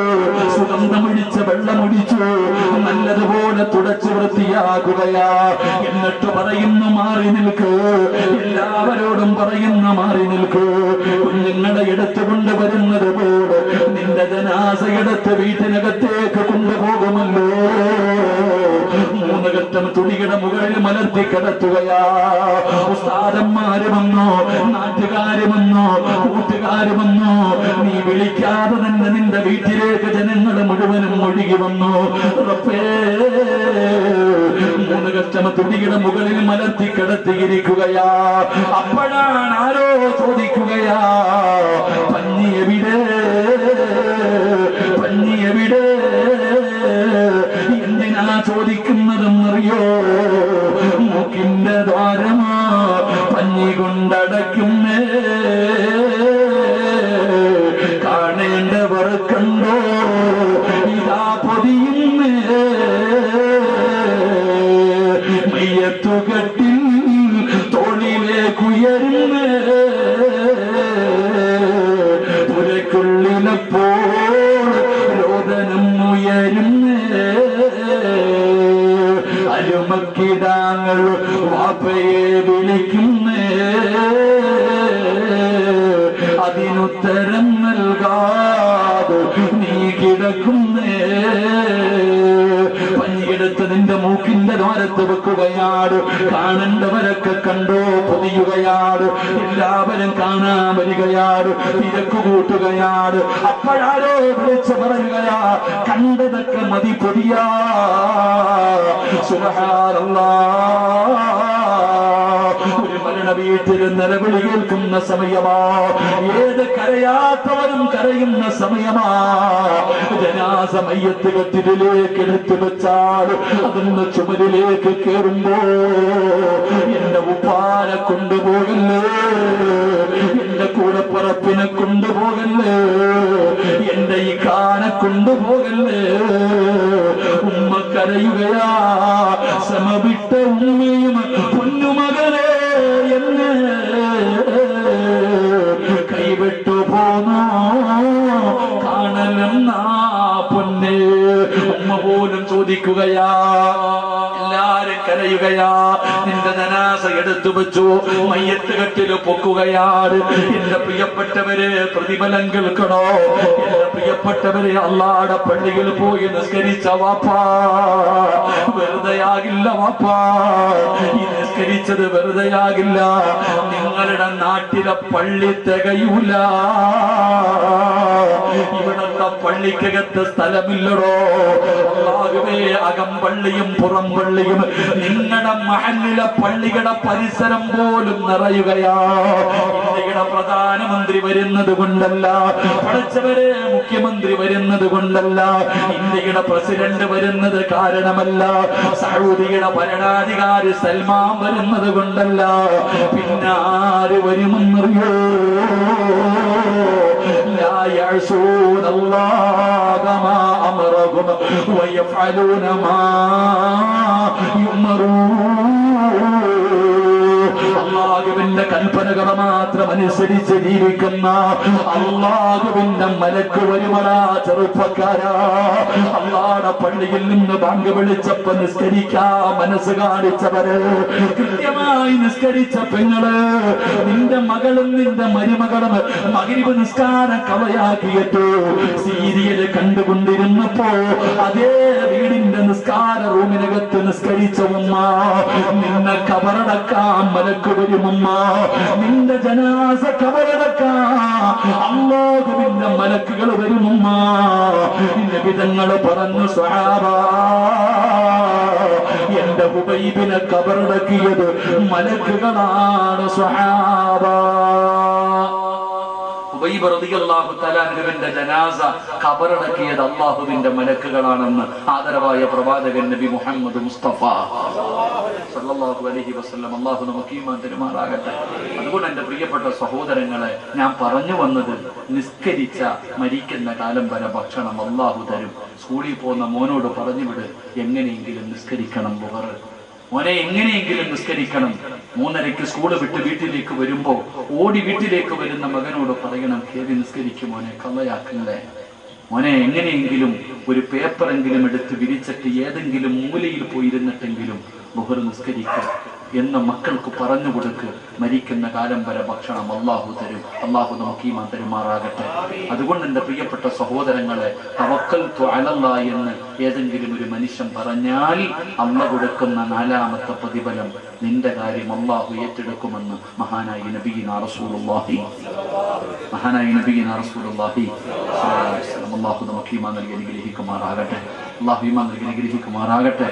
സുഗന്ധമൊഴിച്ച് വെള്ളമൊഴിച്ചു, നല്ലതുപോലെ തുടച്ചു വൃത്തിയാക്കുകയാ. എന്നിട്ട് പറയുന്നു, മാറി നിൽക്ക്. എല്ലാവരോടും പറയുന്ന മാറി നിൽക്ക്. കുഞ്ഞുങ്ങളെ എടുത്തു കൊണ്ടുവരുന്നത് പോലെ നിന്റെ ജനാസ എടുത്ത് വീട്ടിനകത്തേക്ക് കൊണ്ടുപോകുമല്ലോ. 3 ഘട്ടം തുണിയുടെ മുകളിൽ മലർത്തി കിടത്തുകയാ. ഉസ്താദന്മാര് വന്നോ, നാട്ടുകാര് വന്നോ, കൂട്ടുകാര് വന്നോ, നീ വിളിക്കാതെ തന്നെ നിന്റെ വീട്ടിലേക്ക് ജനങ്ങൾ മുഴുവനും ഒഴുകി വന്നു. 3 ഘട്ടം തുണിയുടെ മുകളിൽ മലർത്തി കിടത്തിയിരിക്കുകയാ. അപ്പോഴാണ് ആരോ ചോദിക്കുകയാ, പഞ്ഞി എവിടെ, പഞ്ഞി എവിടെ? എന്തിനാ ചോദിക്കുന്നതെന്നറിയോ? മൂക്കിന്റെ ദ്വാരമാ പഞ്ഞി കൊണ്ടടയ്ക്കുന്നേ, കാണേണ്ടവർ കണ്ടോ ഇതാ പൊതിയുന്നേ. മയ്യത്തുകെട്ടിൽ തോളിലേക്കുയരുന്നേ, പുരക്കുള്ളിലപ്പോൾ രോദനം ഉയരുന്നേ. അരുമക്കിടാങ്ങൾ വാപ്പയെ വിളിക്കുന്നേ, അതിനുത്തരം നൽകാതെ നീ കിടക്കുന്നേ. പഞ്ഞിയെടുത്ത് നിന്റെ മൂക്കിന്റെ ദ്വാരത്ത് വെക്കുകയാണ്, കാണേണ്ടവരൊക്കെ കണ്ടോ പൊതിയുകയാണ്, എല്ലാവരും കാണാൻ വരികയാണ്, തിരക്ക് കൂട്ടുകയാണ്. അപ്പോഴാരോ വിളിച്ചു പറയുകയാ, കണ്ടതൊക്കെ മതി പൊതിയാ. സുബ്ഹാനല്ലാഹ്, ഒരു മരണ വീട്ടിൽ നിലവിളി കേൾക്കുന്ന സമയമാ, ഏത് കരയാത്തവരും കരയുന്ന സമയമാ. ജനാസ മയ്യത്ത് കട്ടിലേക്ക് എടുത്തു വെച്ചാൽ അതൊന്ന് ചുമരിലേക്ക് കയറുമ്പോ, എന്റെ ഉപ്പാനെ കൊണ്ടുപോകല്ലേ, എന്റെ കൂടപ്പറപ്പിനെ കൊണ്ടുപോകല്ലേ, എന്റെ ഈ കാനെ കൊണ്ടുപോകല്ലേ. ഉമ്മ കരയുകയാ, സമവിട്ട ഉമ്മയും പൊന്നുമകനെ എന്നെ കൈവിട്ടു പോന്നോ, കാണലെന്നാ പൊന്നെ. ഉമ്മ പോലും ചോദിക്കുകയാ, എല്ലാരും കരയുകയാ. നിന്റെ ജനാസ എടുത്തു വെച്ചു, മയ്യത്ത് കെട്ടില് പൊക്കുകയാണ്. എന്റെ പ്രിയപ്പെട്ടവരെ, പ്രതിഫലം കേൾക്കണോ? എന്റെ പ്രിയപ്പെട്ടവരെ, അല്ലാഹുവിന്റെ പള്ളിയിൽ പോയി നിസ്കരിച്ച വാപ്പാ, വെറുതെയാകില്ല വാപ്പാ. ഈ നിസ്കരിച്ചത് വെറുതെയാകില്ല. നിങ്ങളുടെ നാട്ടിലെ പള്ളി തികയൂല. ഇവിടത്തെ പള്ളിക്കകത്ത് സ്ഥലമില്ലടോ. അല്ലാഹുവേ, അകംപള്ളിയും പുറം പള്ളിയും നിങ്ങളുടെ മഹല്ലിലെ പള്ളികളുടെ പരിസരം പോലും നിറയുകയാ. ഇന്ത്യയുടെ പ്രധാനമന്ത്രി വരുന്നത് കൊണ്ടല്ല, പഠിച്ചവരെ മുഖ്യമന്ത്രി വരുന്നത് കൊണ്ടല്ല, ഇന്ത്യയുടെ പ്രസിഡന്റ് വരുന്നത് കാരണമല്ല, സൗദിയുടെ ഭരണാധികാരി സൽമാൻ വരുന്നത് കൊണ്ടല്ല. പിന്നാര് വരുമെന്നറിയോ? لا يعصون الله ما أمرهم ويفعلون ما يؤمرون. അള്ളാഹുവിന്റെ കൽപ്പനകളെ മാത്രം അനുസരിച്ച് ജീവിക്കുന്ന അള്ളാഹുവിന്റെ മലക്ക് വരുമടാ ചെറുപ്പക്കാരാ. അള്ളാഹുവിന്റെ പള്ളിയിൽ നിന്ന് ബാങ്ക് വിളിച്ചപ്പോ നിസ്കരിക്കാ മനസ്സ് കാണിച്ചവര്, കൃത്യമായി നിസ്കരിച്ച പെങ്ങള്, നിന്റെ മകളും നിന്റെ മരുമകളും മഗ്‌രിബ് നിസ്കാരം കളയാക്കിയിട്ട് സീരിയല് കണ്ടുകൊണ്ടിരുന്നപ്പോ അതേ വീടിന്റെ നിസ്കാര റൂമിനകത്ത് നിസ്കരിച്ച ഉമ്മ, നിന്നെ കബറടക്കാൻ മലക്ക് വരും ഉമ്മ, നിന്റെ ജനാസ കബറടക്കാൻ അല്ലാഹുവിന്റെ മലക്കുകൾ വരും ഉമ്മ. നബിതങ്ങള് പറഞ്ഞു, സ്വഹാബാ, എന്റെ ഹുബൈബിനെ കബറടക്കിയത് മലക്കുകളാണ് സ്വഹാബാ. ഹുബൈബ് റളിയല്ലാഹു തആല അൻഹുവിന്റെ ജനാസ ഖബറടക്കിയത് അല്ലാഹുവിന്റെ മലക്കുകളാണെന്ന് ആദരവായ പ്രവാചകൻ നബി മുഹമ്മദ് മുസ്തഫ സല്ലല്ലാഹു അലൈഹി വസല്ലം അല്ലാഹു നമുക്ക് ഈമാൻ തരുമാറാകട്ടെ. അതുകൊണ്ട് എന്റെ പ്രിയപ്പെട്ട സഹോദരങ്ങളെ, ഞാൻ പറഞ്ഞു വന്നത്, നിസ്കരിച്ച മരിക്കുന്ന കാലം വരെ ഭക്ഷണം അല്ലാഹു തരും. സ്കൂളിൽ പോകുന്ന മോനോട് പറഞ്ഞു വിട്, എങ്ങനെയെങ്കിലും നിസ്കരിക്കണം ളുഹർ, മോനെ എങ്ങനെയെങ്കിലും നിസ്കരിക്കണം. 3:30 സ്കൂള് വിട്ട് വീട്ടിലേക്ക് വരുമ്പോ ഓടി വീട്ടിലേക്ക് വരുന്ന മകനോട് പറയണം, കേറി നിസ്കരിക്കും മോനെ, കള്ളയാക്കല്ലേ മോനെ, എങ്ങനെയെങ്കിലും ഒരു പേപ്പറെങ്കിലും എടുത്ത് വിരിച്ചിട്ട് ഏതെങ്കിലും മൂലയിൽ പോയിരുന്നിട്ടെങ്കിലും ളുഹർ നിസ്കരിക്കുക എന്ന് മക്കൾക്ക് പറഞ്ഞു കൊടുക്ക്. മരിക്കുന്ന കാലം വരെ ഭക്ഷണം അല്ലാഹു തരും. അല്ലാഹു നമുക്ക് ഈമാൻ തരുമാറാകട്ടെ. അതുകൊണ്ട് എന്റെ പ്രിയപ്പെട്ട സഹോദരങ്ങളെ, തവക്കൽതു അലല്ലാഹ് എന്ന് ഏതെങ്കിലും ഒരു മനുഷ്യൻ പറഞ്ഞാൽ അല്ലാഹു കൊടുക്കുന്ന 4ാമത്തെ പ്രതിഫലം, നിന്റെ കാര്യം അല്ലാഹു ഏറ്റെടുക്കുമെന്ന് മഹാനായ നബിയിനാ റസൂലുള്ളാഹി അല്ലാഹു നമുക്ക് ഈമാൻ നൽകി അനുഗ്രഹിക്കുമാറാകട്ടെ. അല്ലാഹു ഈമാൻ നൽകി അനുഗ്രഹിക്കുമാറാകട്ടെ.